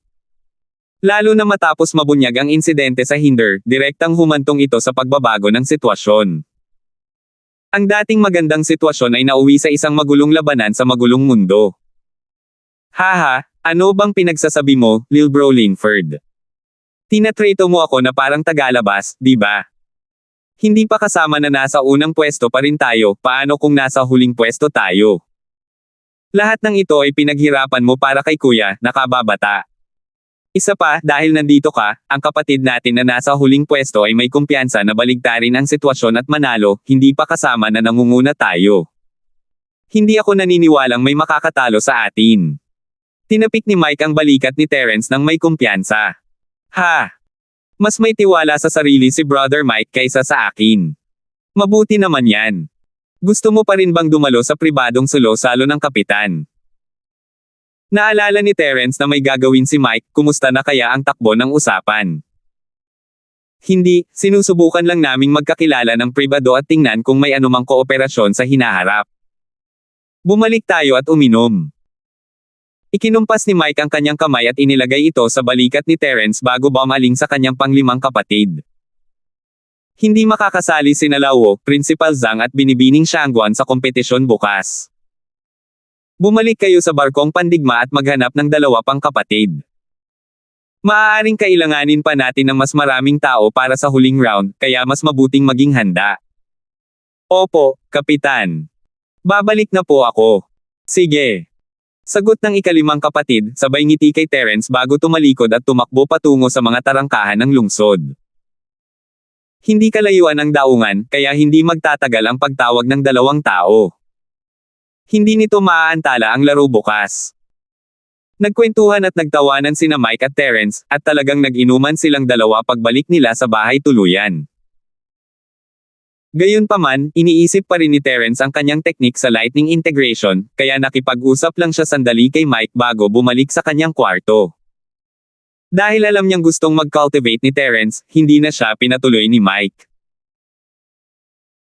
Lalo na matapos mabunyag ang insidente sa Hinder, direktang humantong ito sa pagbabago ng sitwasyon. Ang dating magandang sitwasyon ay nauwi sa isang magulong labanan sa magulong mundo. Haha, ano bang pinagsasabi mo, Lil Bro Linford? Tinatreto mo ako na parang tagalabas, di ba? Hindi pa kasama na nasa unang pwesto pa rin tayo, paano kung nasa huling pwesto tayo? Lahat ng ito ay pinaghirapan mo para kay kuya, nakababata. Isa pa, dahil nandito ka, ang kapatid natin na nasa huling pwesto ay may kumpiyansa na baligtarin ang sitwasyon at manalo, hindi pa kasama na nangunguna tayo. Hindi ako naniniwalang may makakatalo sa atin. Tinapik ni Mike ang balikat ni Terence nang may kumpiyansa. Ha! Mas may tiwala sa sarili si Brother Mike kaysa sa akin. Mabuti naman yan. Gusto mo pa rin bang dumalo sa pribadong sulo-salo ng kapitan? Naalala ni Terence na may gagawin si Mike, kumusta na kaya ang takbo ng usapan? Hindi, sinusubukan lang naming magkakilala ng pribado at tingnan kung may anumang kooperasyon sa hinaharap. Bumalik tayo at uminom. Ikinumpas ni Mike ang kanyang kamay at inilagay ito sa balikat ni Terence bago bumaling sa kanyang panglimang kapatid. Hindi makakasali sina Lao, Principal Zhang at Binibining Shangguan sa kompetisyon bukas. Bumalik kayo sa barkong pandigma at maghanap ng dalawa pang kapatid. Maaaring kailanganin pa natin ng mas maraming tao para sa huling round, kaya mas mabuting maging handa. Opo, Kapitan. Babalik na po ako. Sige. Sagot ng ikalimang kapatid, sabay ngiti kay Terence bago tumalikod at tumakbo patungo sa mga tarangkahan ng lungsod. Hindi kalayuan ang daungan, kaya hindi magtatagal ang pagtawag ng dalawang tao. Hindi nito maaantala ang laro bukas. Nagkwentuhan at nagtawanan sina Mike at Terence, at talagang nag-inuman silang dalawa pagbalik nila sa bahay tuluyan. Gayunpaman, iniisip pa rin ni Terence ang kanyang teknik sa lightning integration, kaya nakipag-usap lang siya sandali kay Mike bago bumalik sa kanyang kwarto. Dahil alam niyang gustong mag-cultivate ni Terence, hindi na siya pinatuloy ni Mike.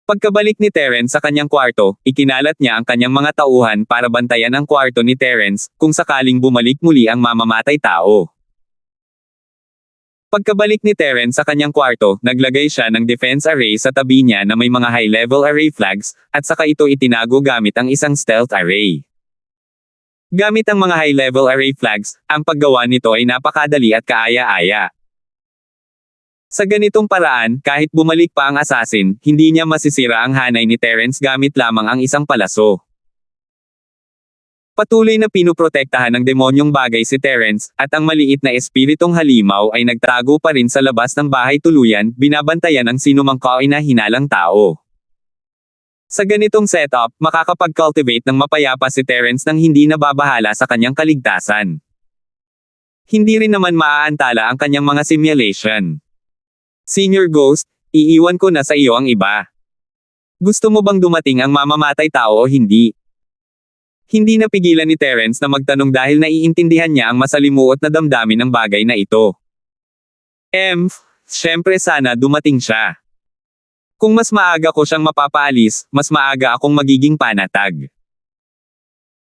Pagkabalik ni Terence sa kanyang kwarto, ikinalat niya ang kanyang mga tauhan para bantayan ang kwarto ni Terence kung sakaling bumalik muli ang mamamatay tao. Pagkabalik ni Terence sa kanyang kwarto, naglagay siya ng defense array sa tabi niya na may mga high-level array flags, at saka ito itinago gamit ang isang stealth array. Gamit ang mga high-level array flags, ang paggawa nito ay napakadali at kaaya-aya. Sa ganitong paraan, kahit bumalik pa ang assassin, hindi niya masisira ang hanay ni Terence gamit lamang ang isang palaso. Patuloy na pinuprotektahan ng demonyong bagay si Terence, at ang maliit na espiritong halimaw ay nagtago pa rin sa labas ng bahay tuluyan, binabantayan ang sinumang kahinahinalang tao. Sa ganitong setup, makakapag-cultivate ng mapayapa si Terence nang hindi nababahala sa kanyang kaligtasan. Hindi rin naman maaantala ang kanyang mga simulation. Senior Ghost, iiwan ko na sa iyo ang iba. Gusto mo bang dumating ang mamamatay tao o hindi? Hindi napigilan ni Terence na magtanong dahil naiintindihan niya ang masalimuot na damdamin ng bagay na ito. Siyempre sana dumating siya. Kung mas maaga ko siyang mapapaalis, mas maaga akong magiging panatag.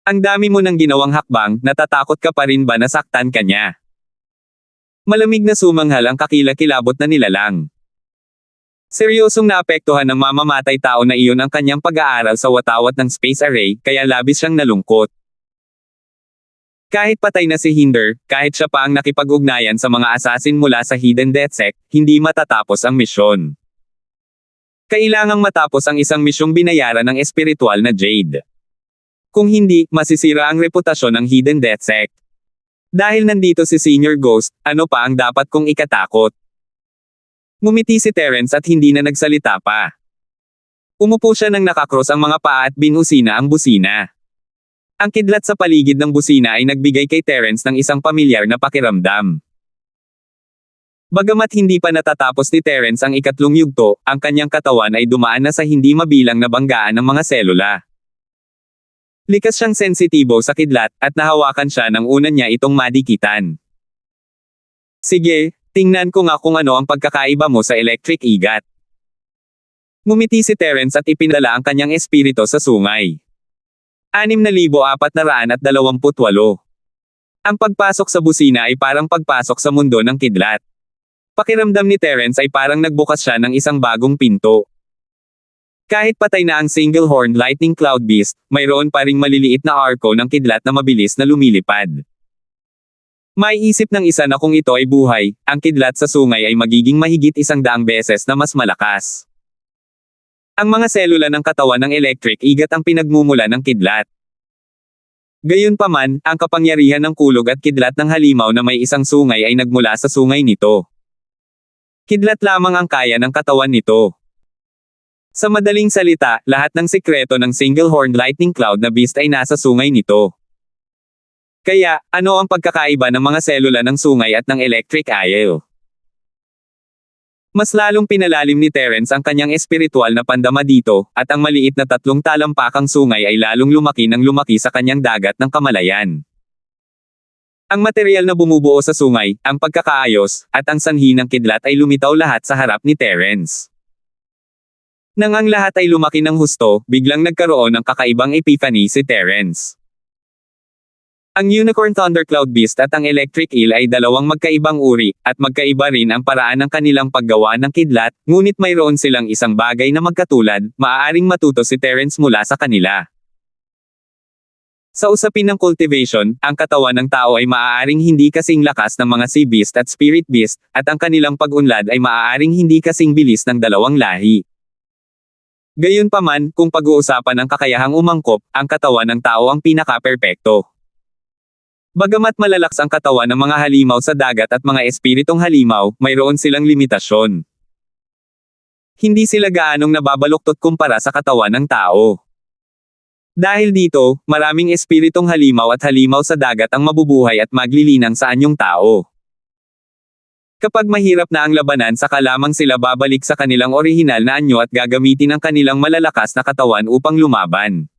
Ang dami mo nang ginawang hakbang, natatakot ka pa rin ba na saktan ka niya? Malamig na sumanghal ang kakilakilabot na nilalang. Seryosong naapektuhan ng mamamatay tao na iyon ang kanyang pag-aaral sa watawat ng space array, kaya labis siyang nalungkot. Kahit patay na si Hinder, kahit siya pa ang nakipag-ugnayan sa mga assassin mula sa Hidden Death Sect, hindi matatapos ang misyon. Kailangang matapos ang isang misyong binayaran ng espiritual na Jade. Kung hindi, masisira ang reputasyon ng Hidden Death Sect. Dahil nandito si Senior Ghost, ano pa ang dapat kong ikatakot? Ngumiti si Terence at hindi na nagsalita pa. Umupo siya nang nakakross ang mga paa at binusina ang busina. Ang kidlat sa paligid ng busina ay nagbigay kay Terence ng isang pamilyar na pakiramdam. Bagamat hindi pa natatapos ni Terence ang ikatlong yugto, ang kanyang katawan ay dumaan na sa hindi mabilang na banggaan ng mga selula. Likas siyang sensitibo sa kidlat, at nahawakan siya nang una niya itong madikitan. Sige, tingnan ko nga kung ano ang pagkakaiba mo sa electric igat. Ngumiti si Terence at ipinadala ang kanyang espiritu sa sungay. 6,428. Ang pagpasok sa busina ay parang pagpasok sa mundo ng kidlat. Pakiramdam ni Terence ay parang nagbukas siya ng isang bagong pinto. Kahit patay na ang single-horned lightning cloud beast, mayroon pa ring maliliit na arko ng kidlat na mabilis na lumilipad. May isip ng isa na kung ito ay buhay, ang kidlat sa sungay ay magiging mahigit 100 beses na mas malakas. Ang mga selula ng katawan ng electric igat ang pinagmumula ng kidlat. Gayunpaman, ang kapangyarihan ng kulog at kidlat ng halimaw na may isang sungay ay nagmula sa sungay nito. Kidlat lamang ang kaya ng katawan nito. Sa madaling salita, lahat ng sikreto ng single-horned lightning cloud na beast ay nasa sungay nito. Kaya, ano ang pagkakaiba ng mga selula ng sungay at ng electric eel? Mas lalong pinalalim ni Terence ang kanyang espiritual na pandama dito, at ang maliit na 3 talampakang sungay ay lalong lumaki ng lumaki sa kanyang dagat ng kamalayan. Ang material na bumubuo sa sungay, ang pagkakaayos, at ang sanhi ng kidlat ay lumitaw lahat sa harap ni Terence. Nang ang lahat ay lumaki ng husto, biglang nagkaroon ng kakaibang epiphany si Terence. Ang Unicorn Thundercloud Beast at ang Electric Eel ay dalawang magkaibang uri, at magkaiba rin ang paraan ng kanilang paggawa ng kidlat, ngunit mayroon silang isang bagay na magkatulad, maaaring matuto si Terence mula sa kanila. Sa usapin ng cultivation, ang katawan ng tao ay maaaring hindi kasing lakas ng mga Sea Beast at Spirit Beast, at ang kanilang pag-unlad ay maaaring hindi kasing bilis ng dalawang lahi. Gayunpaman, kung pag-uusapan ang kakayahang umangkop, ang katawan ng tao ang pinaka-perpekto. Bagamat malalakas ang katawan ng mga halimaw sa dagat at mga espiritong halimaw, mayroon silang limitasyon. Hindi sila gaanong nababaluktot kumpara sa katawan ng tao. Dahil dito, maraming espiritong halimaw at halimaw sa dagat ang mabubuhay at maglilinang sa anyong tao. Kapag mahirap na ang labanan, saka lamang sila babalik sa kanilang orihinal na anyo at gagamitin ang kanilang malalakas na katawan upang lumaban.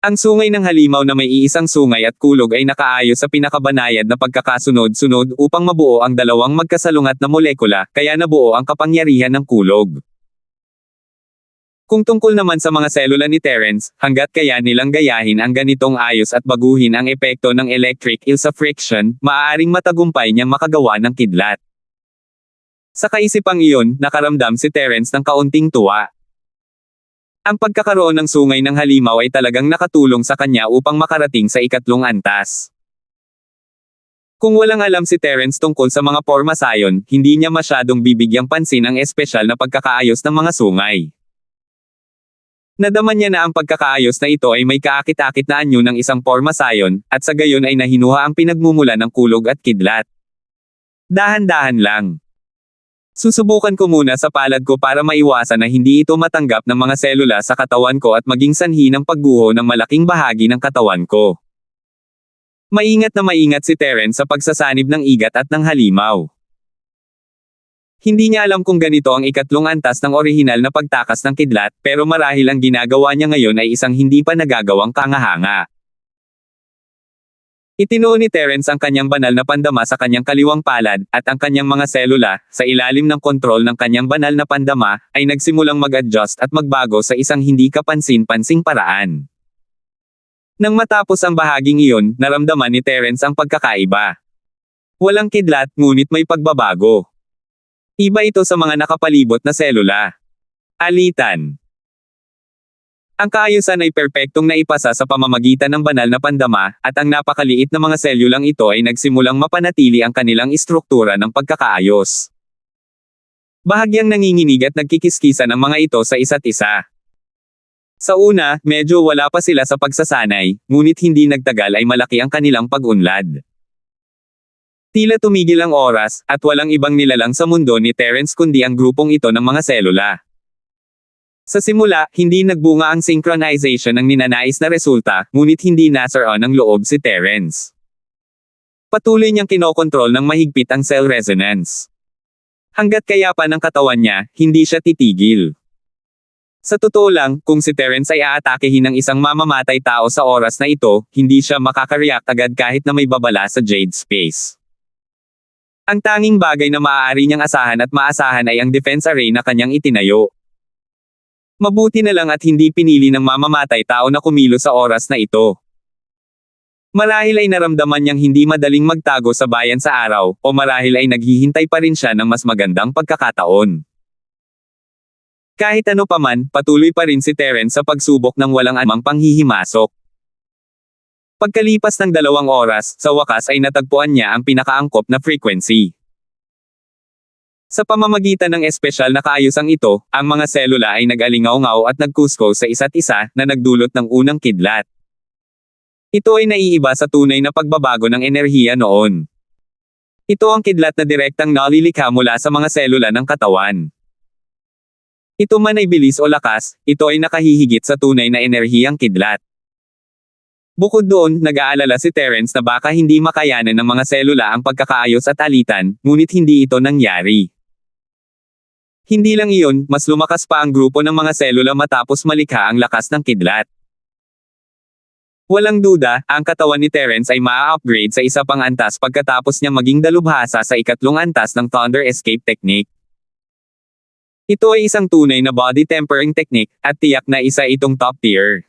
Ang sungay ng halimaw na may iisang sungay at kulog ay nakaayos sa pinakabanayad na pagkakasunod-sunod upang mabuo ang dalawang magkasalungat na molekula, kaya nabuo ang kapangyarihan ng kulog. Kung tungkol naman sa mga selula ni Terence, hanggat kaya nilang gayahin ang ganitong ayos at baguhin ang epekto ng electric eel sa friction, maaaring matagumpay niyang makagawa ng kidlat. Sa kaisipang iyon, nakaramdam si Terence ng kaunting tuwa. Ang pagkakaroon ng sungay ng halimaw ay talagang nakatulong sa kanya upang makarating sa ikatlong antas. Kung walang alam si Terence tungkol sa mga pormasayon, hindi niya masyadong bibigyang pansin ang espesyal na pagkakaayos ng mga sungay. Nadama niya na ang pagkakaayos na ito ay may kaakit-akit na anyo ng isang pormasayon, at sa gayon ay nahinuha ang pinagmumula ng kulog at kidlat. Dahan-dahan lang. Susubukan ko muna sa palad ko para maiwasan na hindi ito matanggap ng mga selula sa katawan ko at maging sanhi ng pagguho ng malaking bahagi ng katawan ko. Maingat si Terence sa pagsasanib ng igat at ng halimaw. Hindi niya alam kung ganito ang ikatlong antas ng orihinal na pagtakas ng kidlat, pero marahil ang ginagawa niya ngayon ay isang hindi pa nagagawang kangahanga. Itinuon ni Terence ang kanyang banal na pandama sa kanyang kaliwang palad, at ang kanyang mga selula, sa ilalim ng kontrol ng kanyang banal na pandama, ay nagsimulang mag-adjust at magbago sa isang hindi kapansin-pansing paraan. Nang matapos ang bahaging iyon, naramdaman ni Terence ang pagkakaiba. Walang kidlat, ngunit may pagbabago. Iba ito sa mga nakapalibot na selula. Alitan. Ang kaayusan ay perpektong naipasa sa pamamagitan ng banal na pandama, at ang napakaliit na mga selulang ito ay nagsimulang mapanatili ang kanilang istruktura ng pagkakaayos. Bahagyang nanginginig at nagkikiskisan ang mga ito sa isa't isa. Sa una, medyo wala pa sila sa pagsasanay, ngunit hindi nagtagal ay malaki ang kanilang pag-unlad. Tila tumigil ang oras, at walang ibang nilalang sa mundo ni Terence kundi ang grupong ito ng mga selula. Sa simula, hindi nagbunga ang synchronization ng ninanais na resulta, ngunit hindi nasaroon ng loob si Terence. Patuloy niyang kinokontrol ng mahigpit ang cell resonance. Hanggat kaya pa ng katawan niya, hindi siya titigil. Sa totoo lang, kung si Terence ay aatakehin ng isang mamamatay tao sa oras na ito, hindi siya makakareact agad kahit na may babala sa Jade Space. Ang tanging bagay na maaari niyang asahan at maasahan ay ang defense array na kanyang itinayo. Mabuti na lang at hindi pinili ng mamamatay tao na kumilos sa oras na ito. Marahil ay naramdaman niyang hindi madaling magtago sa bayan sa araw, o marahil ay naghihintay pa rin siya ng mas magandang pagkakataon. Kahit ano paman, patuloy pa rin si Terence sa pagsubok ng walang anumang panghihimasok. Pagkalipas ng 2 oras, sa wakas ay natagpuan niya ang pinakaangkop na frequency. Sa pamamagitan ng espesyal na kaayusang ito, ang mga selula ay nag-alingaw-ngaw at nagkusko sa isa't isa na nagdulot ng unang kidlat. Ito ay naiiba sa tunay na pagbabago ng enerhiya noon. Ito ang kidlat na direktang nalilikha mula sa mga selula ng katawan. Ito man ay bilis o lakas, ito ay nakahihigit sa tunay na enerhiyang kidlat. Bukod doon, nag-aalala si Terence na baka hindi makayanan ng mga selula ang pagkakaayos at alitan, ngunit hindi ito nangyari. Hindi lang iyon, mas lumakas pa ang grupo ng mga selula matapos malikha ang lakas ng kidlat. Walang duda, ang katawan ni Terence ay maa-upgrade sa isa pang antas pagkatapos niya maging dalubhasa sa ikatlong antas ng Thunder Escape Technique. Ito ay isang tunay na body tempering technique, at tiyak na isa itong top tier.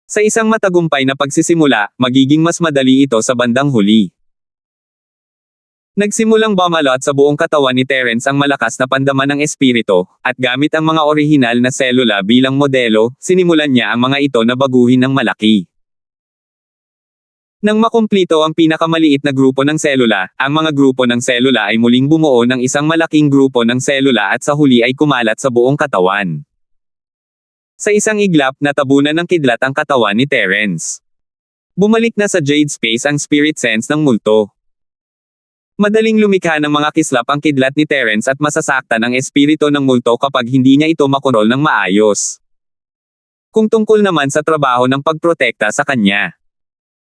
Sa isang matagumpay na pagsisimula, magiging mas madali ito sa bandang huli. Nagsimulang bumalot sa buong katawan ni Terence ang malakas na pandama ng espiritu, at gamit ang mga orihinal na selula bilang modelo, sinimulan niya ang mga ito na baguhin ng malaki. Nang makumplito ang pinakamaliit na grupo ng selula, ang mga grupo ng selula ay muling bumuo ng isang malaking grupo ng selula at sa huli ay kumalat sa buong katawan. Sa isang iglap, natabunan ng kidlat ang katawan ni Terence. Bumalik na sa Jade Space ang spirit sense ng multo. Madaling lumikha ng mga kislap ang kidlat ni Terence at masasaktan ang espiritu ng multo kapag hindi niya ito makontrol ng maayos. Kung tungkol naman sa trabaho ng pagprotekta sa kanya,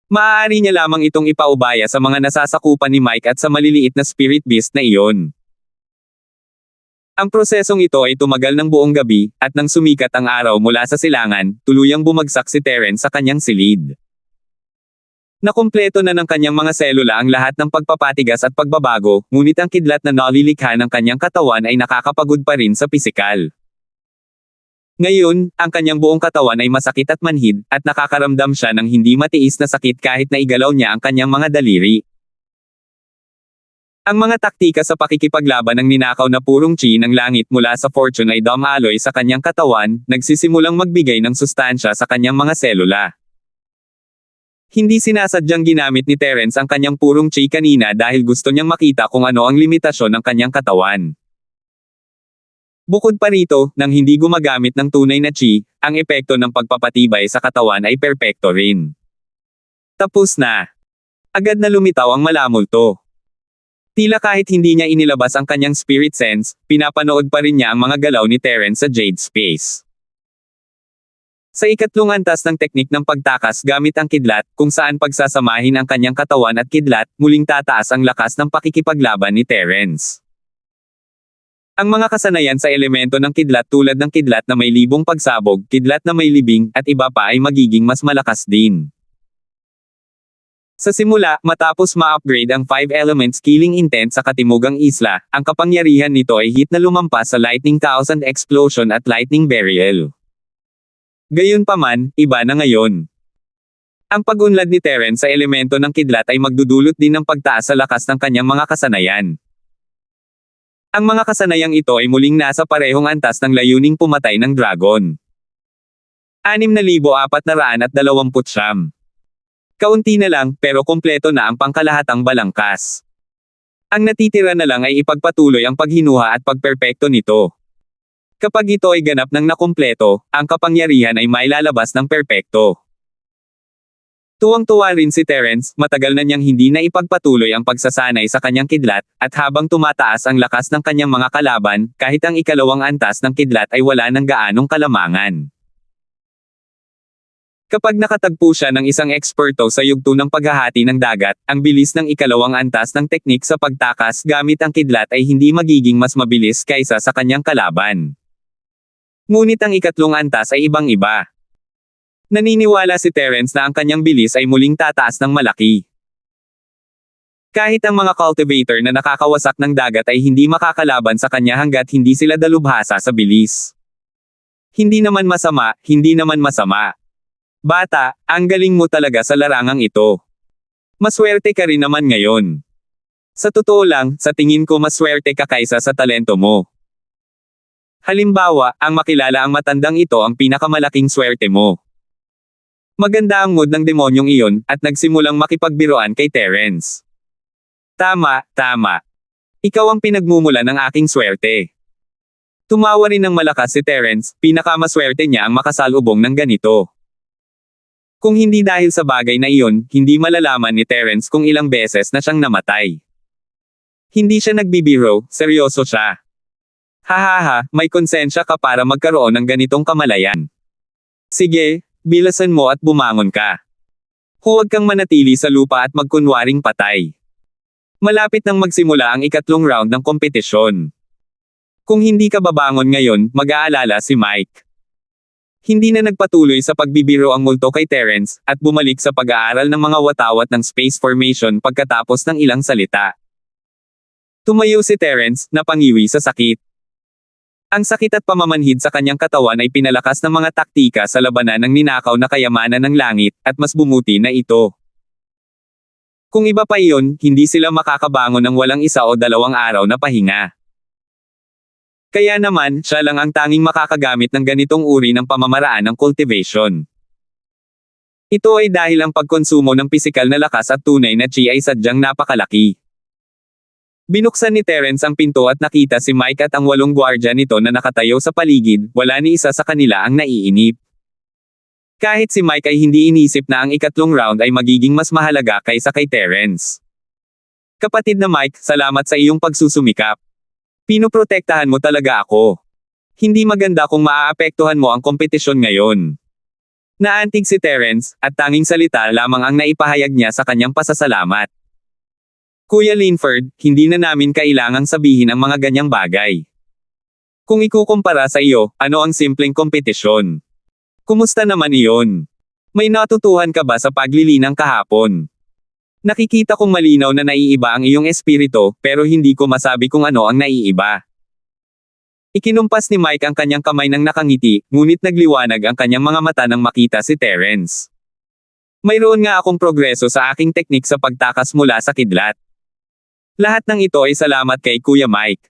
maaari niya lamang itong ipaubaya sa mga nasasakupan ni Mike at sa maliliit na spirit beast na iyon. Ang prosesong ito ay tumagal ng buong gabi, at nang sumikat ang araw mula sa silangan, tuluyang bumagsak si Terence sa kanyang silid. Nakumpleto na ng kanyang mga selula ang lahat ng pagpapatigas at pagbabago, ngunit ang kidlat na nalilikha ng kanyang katawan ay nakakapagod pa rin sa pisikal. Ngayon, ang kanyang buong katawan ay masakit at manhid, at nakakaramdam siya ng hindi matiis na sakit kahit na igalaw niya ang kanyang mga daliri. Ang mga taktika sa pakikipaglaban ng ninakaw na purong chi ng langit mula sa fortune ay dumaloy sa kanyang katawan, nagsisimulang magbigay ng sustansya sa kanyang mga selula. Hindi sinasadyang ginamit ni Terence ang kanyang purong chi kanina dahil gusto niyang makita kung ano ang limitasyon ng kanyang katawan. Bukod pa rito, nang hindi gumagamit ng tunay na chi, ang epekto ng pagpapatibay sa katawan ay perpekto rin. Tapos na. Agad na lumitaw ang malamulto. Tila kahit hindi niya inilabas ang kanyang spirit sense, pinapanood pa rin niya ang mga galaw ni Terence sa Jade Space. Sa ikatlong antas ng teknik ng pagtakas gamit ang kidlat, kung saan pagsasamahin ang kanyang katawan at kidlat, muling tataas ang lakas ng pakikipaglaban ni Terence. Ang mga kasanayan sa elemento ng kidlat tulad ng kidlat na may libong pagsabog, kidlat na may libing, at iba pa ay magiging mas malakas din. Sa simula, matapos ma-upgrade ang 5 elements killing intent sa Katimugang Isla, ang kapangyarihan nito ay hit na lumampas sa Lightning Thousand Explosion at Lightning Burial. Gayunpaman, iba na ngayon. Ang pag-unlad ni Terence sa elemento ng kidlat ay magdudulot din ng pagtaas sa lakas ng kanyang mga kasanayan. Ang mga kasanayang ito ay muling nasa parehong antas ng layuning pumatay ng dragon. 6,429. Kaunti na lang, pero kumpleto na ang pangkalahatang balangkas. Ang natitira na lang ay ipagpatuloy ang paghinuha at pagperpekto nito. Kapag ito ay ganap ng nakumpleto, ang kapangyarihan ay mailalabas ng perpekto. Tuwang-tuwa rin si Terence, matagal na niyang hindi na ipagpatuloy ang pagsasanay sa kanyang kidlat, at habang tumataas ang lakas ng kanyang mga kalaban, kahit ang ikalawang antas ng kidlat ay wala ng gaanong kalamangan. Kapag nakatagpo siya ng isang eksperto sa yugto ng paghahati ng dagat, ang bilis ng ikalawang antas ng teknik sa pagtakas gamit ang kidlat ay hindi magiging mas mabilis kaysa sa kanyang kalaban. Ngunit ang ikatlong antas ay ibang-iba. Naniniwala si Terence na ang kanyang bilis ay muling tataas ng malaki. Kahit ang mga cultivator na nakakawasak ng dagat ay hindi makakalaban sa kanya hanggat hindi sila dalubhasa sa bilis. Hindi naman masama, hindi naman masama. Bata, ang galing mo talaga sa larangang ito. Maswerte ka rin naman ngayon. Sa totoo lang, sa tingin ko maswerte ka kaysa sa talento mo. Halimbawa, ang makilala ang matandang ito ang pinakamalaking swerte mo. Maganda ang mood ng demonyong iyon, at nagsimulang makipagbiruan kay Terence. Tama, tama. Ikaw ang pinagmumula ng aking swerte. Tumawa rin ng malakas si Terence, pinakamaswerte niya ang makasalubong ng ganito. Kung hindi dahil sa bagay na iyon, hindi malalaman ni Terence kung ilang beses na siyang namatay. Hindi siya nagbibiro, seryoso siya. Hahaha, may konsensya ka para magkaroon ng ganitong kamalayan. Sige, bilasan mo at bumangon ka. Huwag kang manatili sa lupa at magkunwaring patay. Malapit nang magsimula ang ikatlong round ng kompetisyon. Kung hindi ka babangon ngayon, mag-aalala si Mike. Hindi na nagpatuloy sa pagbibiro ang multo kay Terence, at bumalik sa pag-aaral ng mga watawat ng space formation pagkatapos ng ilang salita. Tumayo si Terence, napangiwi sa sakit. Ang sakit at pamamanhid sa kanyang katawan ay pinalakas ng mga taktika sa labanan ng ninakaw na kayamanan ng langit, at mas bumuti na ito. Kung iba pa iyon, hindi sila makakabangon ng walang 1 o 2 araw na pahinga. Kaya naman, siya lang ang tanging makakagamit ng ganitong uri ng pamamaraan ng cultivation. Ito ay dahil ang pagkonsumo ng pisikal na lakas at tunay na chi ay sadyang napakalaki. Binuksan ni Terence ang pinto at nakita si Mike at ang 8 gwardya nito na nakatayo sa paligid, wala ni isa sa kanila ang naiinip. Kahit si Mike ay hindi inisip na ang ikatlong round ay magiging mas mahalaga kaysa kay Terence. Kapatid na Mike, salamat sa iyong pagsusumikap. Pinoprotektahan mo talaga ako. Hindi maganda kung maaapektuhan mo ang kompetisyon ngayon. Naantig si Terence, at tanging salita lamang ang naipahayag niya sa kanyang pasasalamat. Kuya Linford, hindi na namin kailangang sabihin ang mga ganyang bagay. Kung ikukumpara sa iyo, ano ang simpleng kompetisyon? Kumusta naman iyon? May natutuhan ka ba sa paglilinang kahapon? Nakikita kong malinaw na naiiba ang iyong espiritu, pero hindi ko masabi kung ano ang naiiba. Ikinumpas ni Mike ang kanyang kamay ng nakangiti, ngunit nagliwanag ang kanyang mga mata nang makita si Terence. Mayroon nga akong progreso sa aking teknik sa pagtakas mula sa kidlat. Lahat ng ito ay salamat kay Kuya Mike.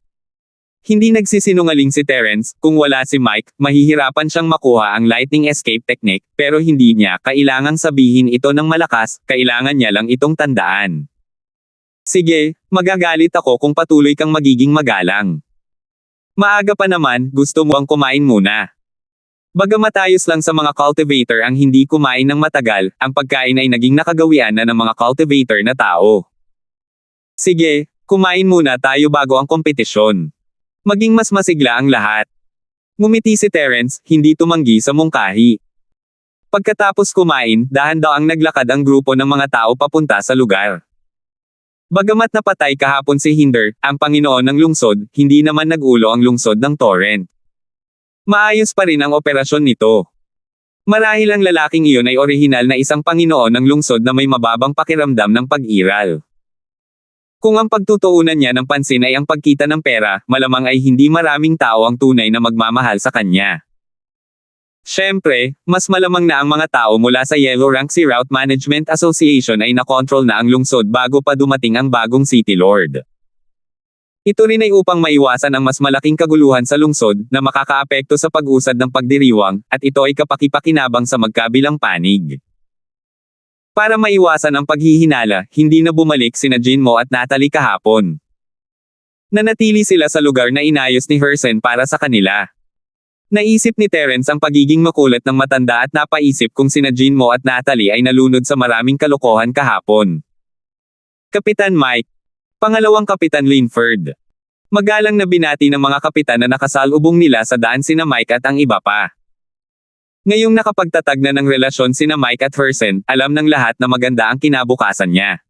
Hindi nagsisinungaling si Terence, kung wala si Mike, mahihirapan siyang makuha ang lightning escape technique, pero hindi niya kailangang sabihin ito ng malakas, kailangan niya lang itong tandaan. Sige, magagalit ako kung patuloy kang magiging magalang. Maaga pa naman, gusto mo ang kumain muna. Bagamat ayos lang sa mga cultivator ang hindi kumain ng matagal, ang pagkain ay naging nakagawian na ng mga cultivator na tao. Sige, kumain muna tayo bago ang kompetisyon. Maging mas masigla ang lahat. Ngumiti si Terence, hindi tumanggi sa mungkahi. Pagkatapos kumain, dahan-daang naglakad ang grupo ng mga tao papunta sa lugar. Bagamat napatay kahapon si Hinder, ang Panginoon ng lungsod, hindi naman nag-ulo ang lungsod ng Torrent. Maayos pa rin ang operasyon nito. Marahil ang lalaking iyon ay orihinal na isang Panginoon ng lungsod na may mababang pakiramdam ng pag-iral. Kung ang pagtutuunan niya ng pansin ay ang pagkita ng pera, malamang ay hindi maraming tao ang tunay na magmamahal sa kanya. Siyempre, mas malamang na ang mga tao mula sa Yellow Rank Sea Route Management Association ay nakontrol na ang lungsod bago pa dumating ang bagong City Lord. Ito rin ay upang maiwasan ang mas malaking kaguluhan sa lungsod na makakaapekto sa pag-usad ng pagdiriwang, at ito ay kapakipakinabang sa magkabilang panig. Para maiwasan ang paghihinala, hindi na bumalik sina Jinmo at Natalie kahapon. Nanatili sila sa lugar na inayos ni Hersen para sa kanila. Naisip ni Terence ang pagiging makulit ng matanda at napaisip kung sina Jinmo at Natalie ay nalunod sa maraming kalokohan kahapon. Kapitan Mike. Pangalawang Kapitan Linford. Magalang na binati ng mga kapitan na nakasalubong nila sa daan sina Mike at ang iba pa. Ngayong nakapagtatag na ng relasyon sina Mike at Hersen, alam ng lahat na maganda ang kinabukasan niya.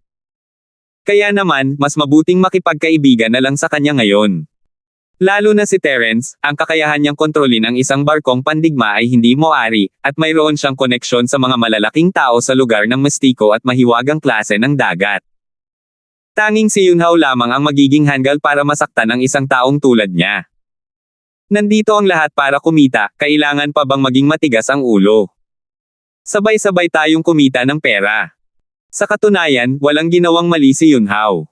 Kaya naman, mas mabuting makipagkaibigan na lang sa kanya ngayon. Lalo na si Terence, ang kakayahan niyang kontrolin ang isang barkong pandigma ay hindi moari, at mayroon siyang koneksyon sa mga malalaking tao sa lugar ng mestiko at mahiwagang klase ng dagat. Tanging si Yunhao lamang ang magiging hanggal para masaktan ang isang taong tulad niya. Nandito ang lahat para kumita, kailangan pa bang maging matigas ang ulo? Sabay-sabay tayong kumita ng pera. Sa katunayan, walang ginawang mali si Yunhao.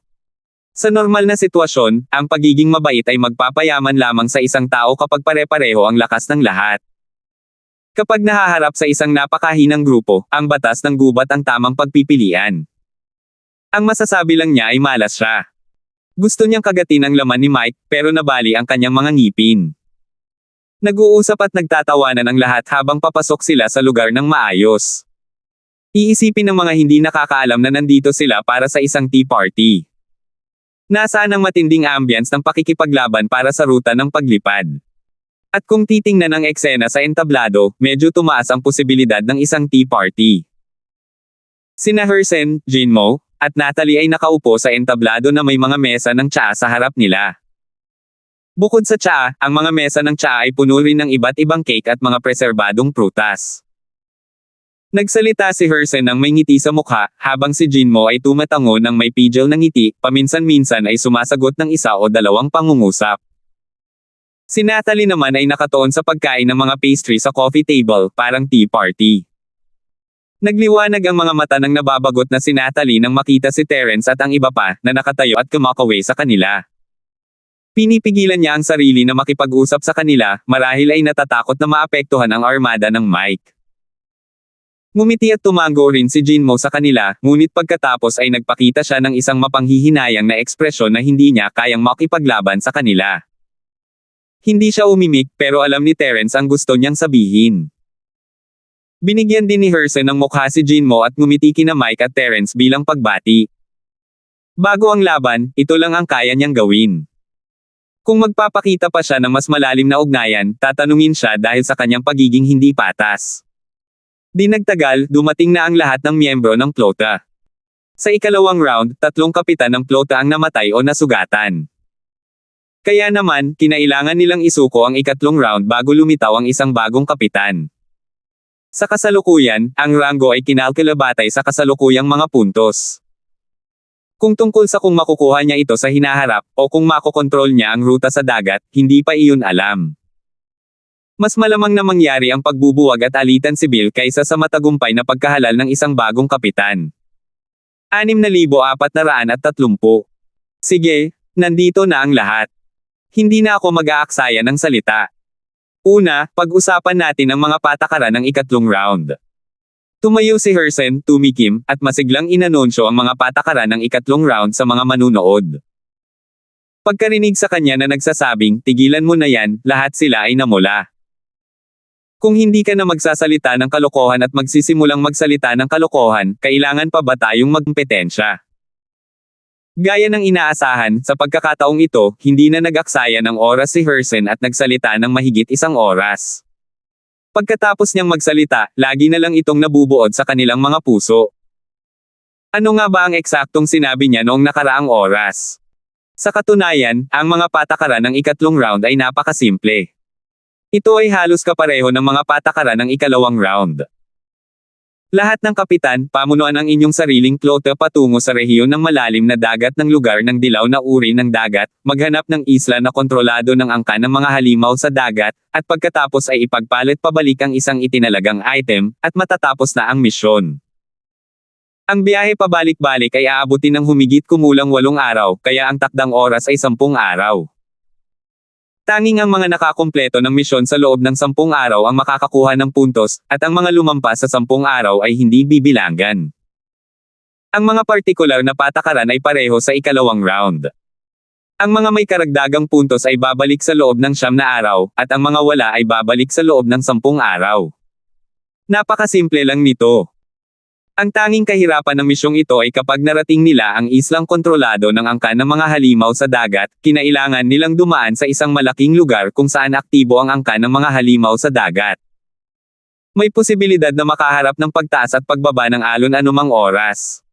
Sa normal na sitwasyon, ang pagiging mabait ay magpapayaman lamang sa isang tao kapag pare-pareho ang lakas ng lahat. Kapag nahaharap sa isang napakahinang grupo, ang batas ng gubat ang tamang pagpipilian. Ang masasabi lang niya ay malas siya. Gusto niyang kagatin ang laman ni Mike, pero nabali ang kanyang mga ngipin. Nag-uusap at nagtatawanan ang lahat habang papasok sila sa lugar ng maayos. Iisipin ng mga hindi nakakaalam na nandito sila para sa isang tea party. Nasaan ang matinding ambience ng pakikipaglaban para sa ruta ng paglipad? At kung titingnan ang eksena sa entablado, medyo tumaas ang posibilidad ng isang tea party. Sina Hersen, Jinmo, at Natalie ay nakaupo sa entablado na may mga mesa ng tsaa sa harap nila. Bukod sa tsaa, ang mga mesa ng tsaa ay puno rin ng iba't ibang cake at mga preserbadong prutas. Nagsalita si Hersen ng may ngiti sa mukha, habang si Jinmo ay tumatango ng may pidgel ng ngiti, paminsan-minsan ay sumasagot ng isa o dalawang pangungusap. Si Natalie naman ay nakatuon sa pagkain ng mga pastry sa coffee table, parang tea party. Nagliwanag ang mga mata ng nababagot na si Natalie nang makita si Terence at ang iba pa, na nakatayo at kumakaway sa kanila. Pinipigilan niya ang sarili na makipag-usap sa kanila, marahil ay natatakot na maapektuhan ang armada ng Mike. Ngumiti at tumango rin si Jinmo sa kanila, ngunit pagkatapos ay nagpakita siya ng isang mapanghihinayang na ekspresyon na hindi niya kayang makipaglaban sa kanila. Hindi siya umimik, pero alam ni Terence ang gusto niyang sabihin. Binigyan din ni Hersen ng mukha si Jinmo at ngumiti kina Mike at Terence bilang pagbati. Bago ang laban, ito lang ang kaya niyang gawin. Kung magpapakita pa siya ng mas malalim na ugnayan, tatanungin siya dahil sa kanyang pagiging hindi patas. Di nagtagal, dumating na ang lahat ng miyembro ng flota. Sa ikalawang round, 3 kapitan ng flota ang namatay o nasugatan. Kaya naman, kinailangan nilang isuko ang ikatlong round bago lumitaw ang isang bagong kapitan. Sa kasalukuyan, ang ranggo ay kinalkula batay sa kasalukuyang mga puntos. Kung tungkol sa kung makukuha niya ito sa hinaharap, o kung makokontrol niya ang ruta sa dagat, hindi pa iyon alam. Mas malamang na mangyari ang pagbubuwag at alitan sibil kaysa sa matagumpay na pagkahalal ng isang bagong kapitan. 6,430. Sige, nandito na ang lahat. Hindi na ako mag-aaksaya ng salita. Una, pag-usapan natin ang mga patakaran ng ikatlong round. Tumayo si Hersen, tumikim, at masiglang inanunsyo ang mga patakaran ng ikatlong round sa mga manunood. Pagkarinig sa kanya na nagsasabing, tigilan mo na yan, lahat sila ay namula. Kung hindi ka na magsasalita ng kalokohan at magsisimulang magsalita ng kalokohan, kailangan pa ba tayong magkompetensya? Gaya ng inaasahan, sa pagkakataong ito, hindi na nag-aksaya ng oras si Hersen at nagsalita ng mahigit 1 oras. Pagkatapos niyang magsalita, lagi na lang itong nabubuod sa kanilang mga puso. Ano nga ba ang eksaktong sinabi niya noong nakaraang oras? Sa katunayan, ang mga patakaran ng ikatlong round ay napakasimple. Ito ay halos kapareho ng mga patakaran ng ikalawang round. Lahat ng kapitan, pamunuan ang inyong sariling flote patungo sa rehiyon ng malalim na dagat ng lugar ng dilaw na uri ng dagat, maghanap ng isla na kontrolado ng angkan ng mga halimaw sa dagat, at pagkatapos ay ipagpalit pabalik ang isang itinalagang item, at matatapos na ang misyon. Ang biyahe pabalik-balik ay aabutin ng humigit kumulang 8 araw, kaya ang takdang oras ay 10 araw. Tanging ang mga nakakumpleto ng misyon sa loob ng 10 araw ang makakakuha ng puntos, at ang mga lumampas sa 10 araw ay hindi bibilanggan. Ang mga partikular na patakaran ay pareho sa ikalawang round. Ang mga may karagdagang puntos ay babalik sa loob ng 9 na araw, at ang mga wala ay babalik sa loob ng 10 araw. Napakasimple lang nito. Ang tanging kahirapan ng misyong ito ay kapag narating nila ang islang kontrolado ng angkan ng mga halimaw sa dagat, kinailangan nilang dumaan sa isang malaking lugar kung saan aktibo ang angkan ng mga halimaw sa dagat. May posibilidad na makaharap ng pagtaas at pagbaba ng alon anumang oras.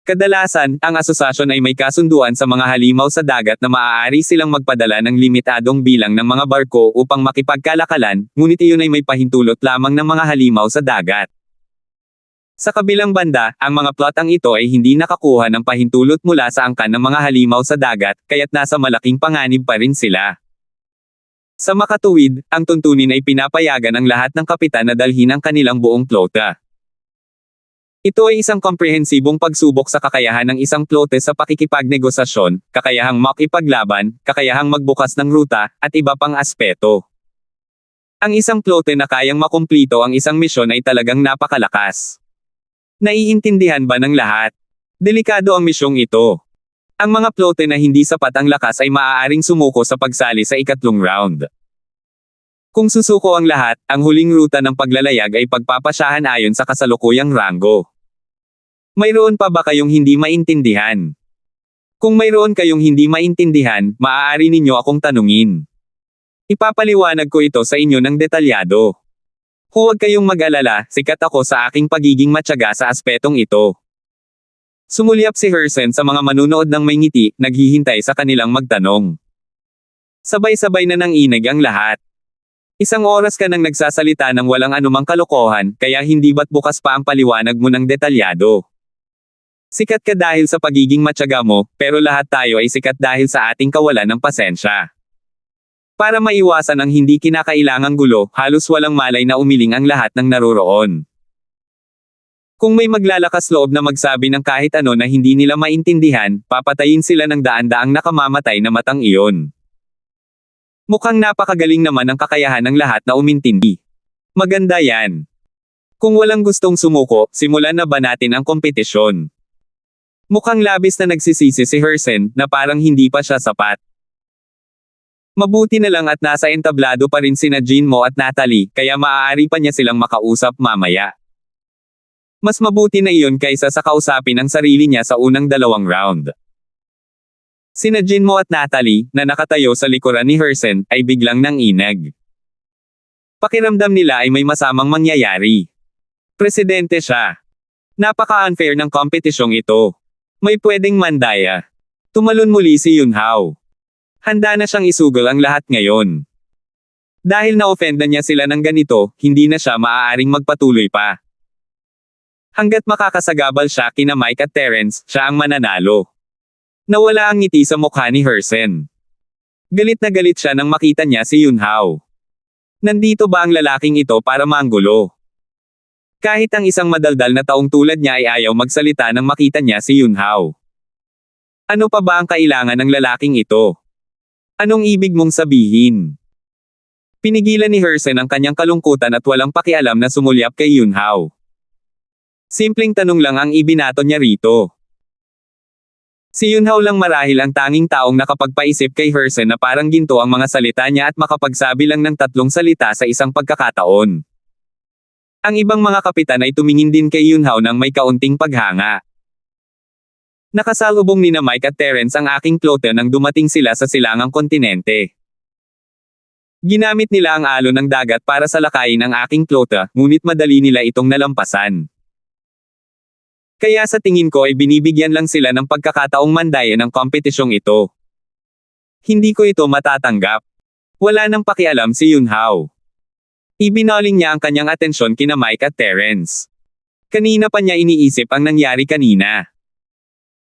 Kadalasan, ang asosasyon ay may kasunduan sa mga halimaw sa dagat na maaari silang magpadala ng limitadong bilang ng mga barko upang makipagkalakalan, ngunit iyon ay may pahintulot lamang ng mga halimaw sa dagat. Sa kabilang banda, ang mga plotang ito ay hindi nakakuha ng pahintulot mula sa angkan ng mga halimaw sa dagat, kaya't nasa malaking panganib pa rin sila. Sa makatuwid, ang tuntunin ay pinapayagan ang lahat ng kapitan na dalhin ang kanilang buong plota. Ito ay isang komprehensibong pagsubok sa kakayahan ng isang plote sa pakikipagnegosasyon, kakayahang makipaglaban, kakayahang magbukas ng ruta, at iba pang aspeto. Ang isang plote na kayang makumplito ang isang misyon ay talagang napakalakas. Naiintindihan ba ng lahat? Delikado ang misyong ito. Ang mga plote na hindi sapat ang lakas ay maaaring sumuko sa pagsali sa ikatlong round. Kung susuko ang lahat, ang huling ruta ng paglalayag ay pagpapasyahan ayon sa kasalukuyang ranggo. Mayroon pa ba kayong hindi maintindihan? Kung mayroon kayong hindi maintindihan, maaari ninyo akong tanungin. Ipapaliwanag ko ito sa inyo ng detalyado. Huwag kayong mag-alala, sikat ako sa aking pagiging matyaga sa aspetong ito. Sumulyap si Hersen sa mga manunood ng may ngiti, naghihintay sa kanilang magtanong. Sabay-sabay na nanginig ang lahat. 1 oras ka nang nagsasalita ng walang anumang kalokohan, kaya hindi ba't bukas pa ang paliwanag mo ng detalyado? Sikat ka dahil sa pagiging matyaga mo, pero lahat tayo ay sikat dahil sa ating kawalan ng pasensya. Para maiwasan ang hindi kinakailangang gulo, halos walang malay na umiling ang lahat ng naroroon. Kung may maglalakas loob na magsabi ng kahit ano na hindi nila maintindihan, papatayin sila ng daan-daang nakamamatay na matang iyon. Mukhang napakagaling naman ang kakayahan ng lahat na umintindi. Maganda yan. Kung walang gustong sumuko, simulan na ba natin ang kompetisyon? Mukhang labis na nagsisisi si Hersen, na parang hindi pa siya sapat. Mabuti na lang at nasa entablado pa rin sina Jinmo at Natalie, kaya maaari pa niya silang makausap mamaya. Mas mabuti na iyon kaysa sa kausapin ang sarili niya sa unang 2 round. Sina Jinmo at Natalie, na nakatayo sa likuran ni Hersen, ay biglang nanginag. Pakiramdam nila ay may masamang mangyayari. Presidente siya. Napaka-unfair ng kompetisyong ito. May pwedeng mandaya. Tumalon muli si Yunhao. Handa na siyang isugol ang lahat ngayon. Dahil na-offendan niya sila ng ganito, hindi na siya maaaring magpatuloy pa. Hanggat makakasagabal siya kina Mike at Terence, siya ang mananalo. Nawala ang ngiti sa mukha ni Hersen. Galit na galit siya nang makita niya si Yunhao. Nandito ba ang lalaking ito para manggulo? Kahit ang isang madaldal na taong tulad niya ay ayaw magsalita nang makita niya si Yunhao. Ano pa ba ang kailangan ng lalaking ito? Anong ibig mong sabihin? Pinigilan ni Hersen ang kanyang kalungkutan at walang pakialam na sumulyap kay Yunhao. Simpleng tanong lang ang ibinato niya rito. Si Yunhao lang marahil ang tanging taong nakapagpaisip kay Hersen na parang ginto ang mga salita niya at makapagsabi lang ng 3 salita sa isang pagkakataon. Ang ibang mga kapitan ay tumingin din kay Yunhao nang may kaunting paghanga. Nakasalubong nina Mike at Terence ang aking floater nang dumating sila sa silangang kontinente. Ginamit nila ang alon ng dagat para salakayin ang aking floater, ngunit madali nila itong nalampasan. Kaya sa tingin ko ay binibigyan lang sila ng pagkakataong mandayan ang kompetisyong ito. Hindi ko ito matatanggap. Wala nang pakialam si Yunhao. Ibinaling niya ang kanyang atensyon kina Mike at Terence. Kanina pa niya iniisip ang nangyari kanina.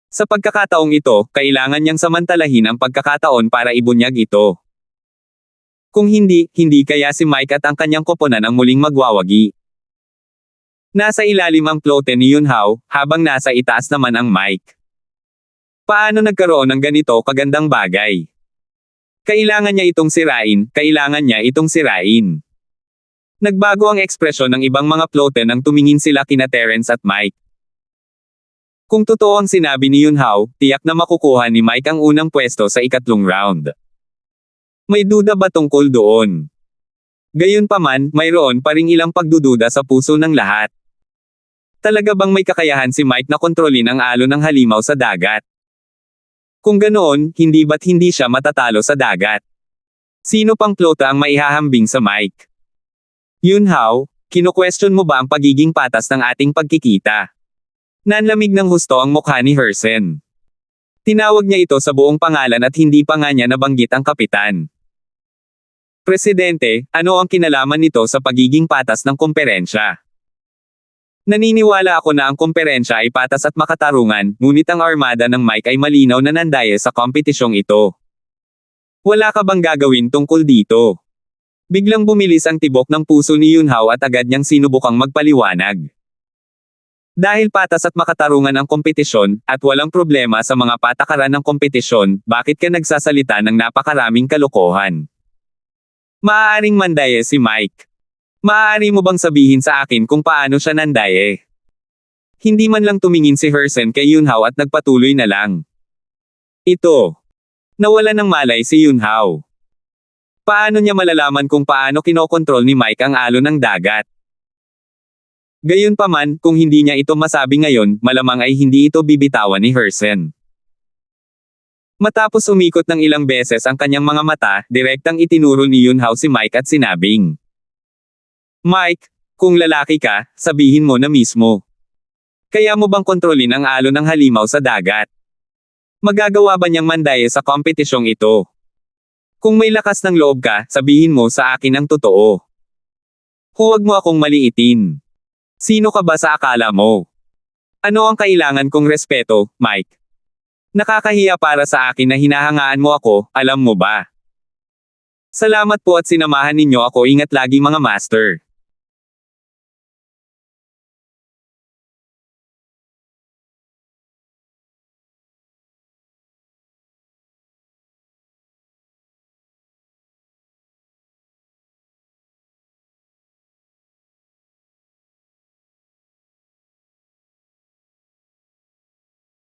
Sa pagkakataong ito, kailangan niyang samantalahin ang pagkakataon para ibunyag ito. Kung hindi kaya si Mike at ang kanyang koponan ang muling magwawagi. Nasa ilalim ang floater ni Yunhao, habang nasa itaas naman ang Mike. Paano nagkaroon ng ganito kagandang bagay? Kailangan niya itong sirain. Nagbago ang ekspresyon ng ibang mga floater nang tumingin sila kina Terence at Mike. Kung totoo ang sinabi ni Yunhao, tiyak na makukuha ni Mike ang unang pwesto sa ikatlong round. May duda ba tungkol doon? Gayunpaman, mayroon pa ring ilang pagdududa sa puso ng lahat. Talaga bang may kakayahan si Mike na kontrolin ang alon ng halimaw sa dagat? Kung ganoon, ba't hindi siya matatalo sa dagat? Sino pang floater ang maihahambing sa Mike? Yunhao, kino-question mo ba ang pagiging patas ng ating pagkikita? Nanlamig ng husto ang mukha ni Hersen. Tinawag niya ito sa buong pangalan at hindi pa nga niya nabanggit ang kapitan. Presidente, ano ang kinalaman nito sa pagiging patas ng komperensya? Naniniwala ako na ang komperensya ay patas at makatarungan, ngunit ang armada ng Mike ay malinaw na nandaya sa kompetisyong ito. Wala ka bang gagawin tungkol dito? Biglang bumilis ang tibok ng puso ni Yunhao at agad niyang sinubukang magpaliwanag. Dahil patas at makatarungan ang kompetisyon, at walang problema sa mga patakaran ng kompetisyon, bakit ka nagsasalita ng napakaraming kalokohan? Maaaring mandaye si Mike. Maaari mo bang sabihin sa akin kung paano siya nandaye? Hindi man lang tumingin si Hersen kay Yunhao at nagpatuloy na lang. Ito. Nawala ng malay si Yunhao. Paano niya malalaman kung paano kinokontrol ni Mike ang alon ng dagat? Gayunpaman, kung hindi niya ito masabi ngayon, malamang ay hindi ito bibitawan ni Hersen. Matapos umikot ng ilang beses ang kanyang mga mata, direktang itinuro ni Yunhao si Mike at sinabing, Mike, kung lalaki ka, sabihin mo na mismo. Kaya mo bang kontrolin ang alon ng halimaw sa dagat? Magagawa ba niyang mandaye sa kompetisyong ito? Kung may lakas ng loob ka, sabihin mo sa akin ang totoo. Huwag mo akong maliitin. Sino ka ba sa akala mo? Ano ang kailangan kong respeto, Mike? Nakakahiya para sa akin na hinahangaan mo ako, alam mo ba? Salamat po at sinamahan ninyo ako, ingat lagi mga master.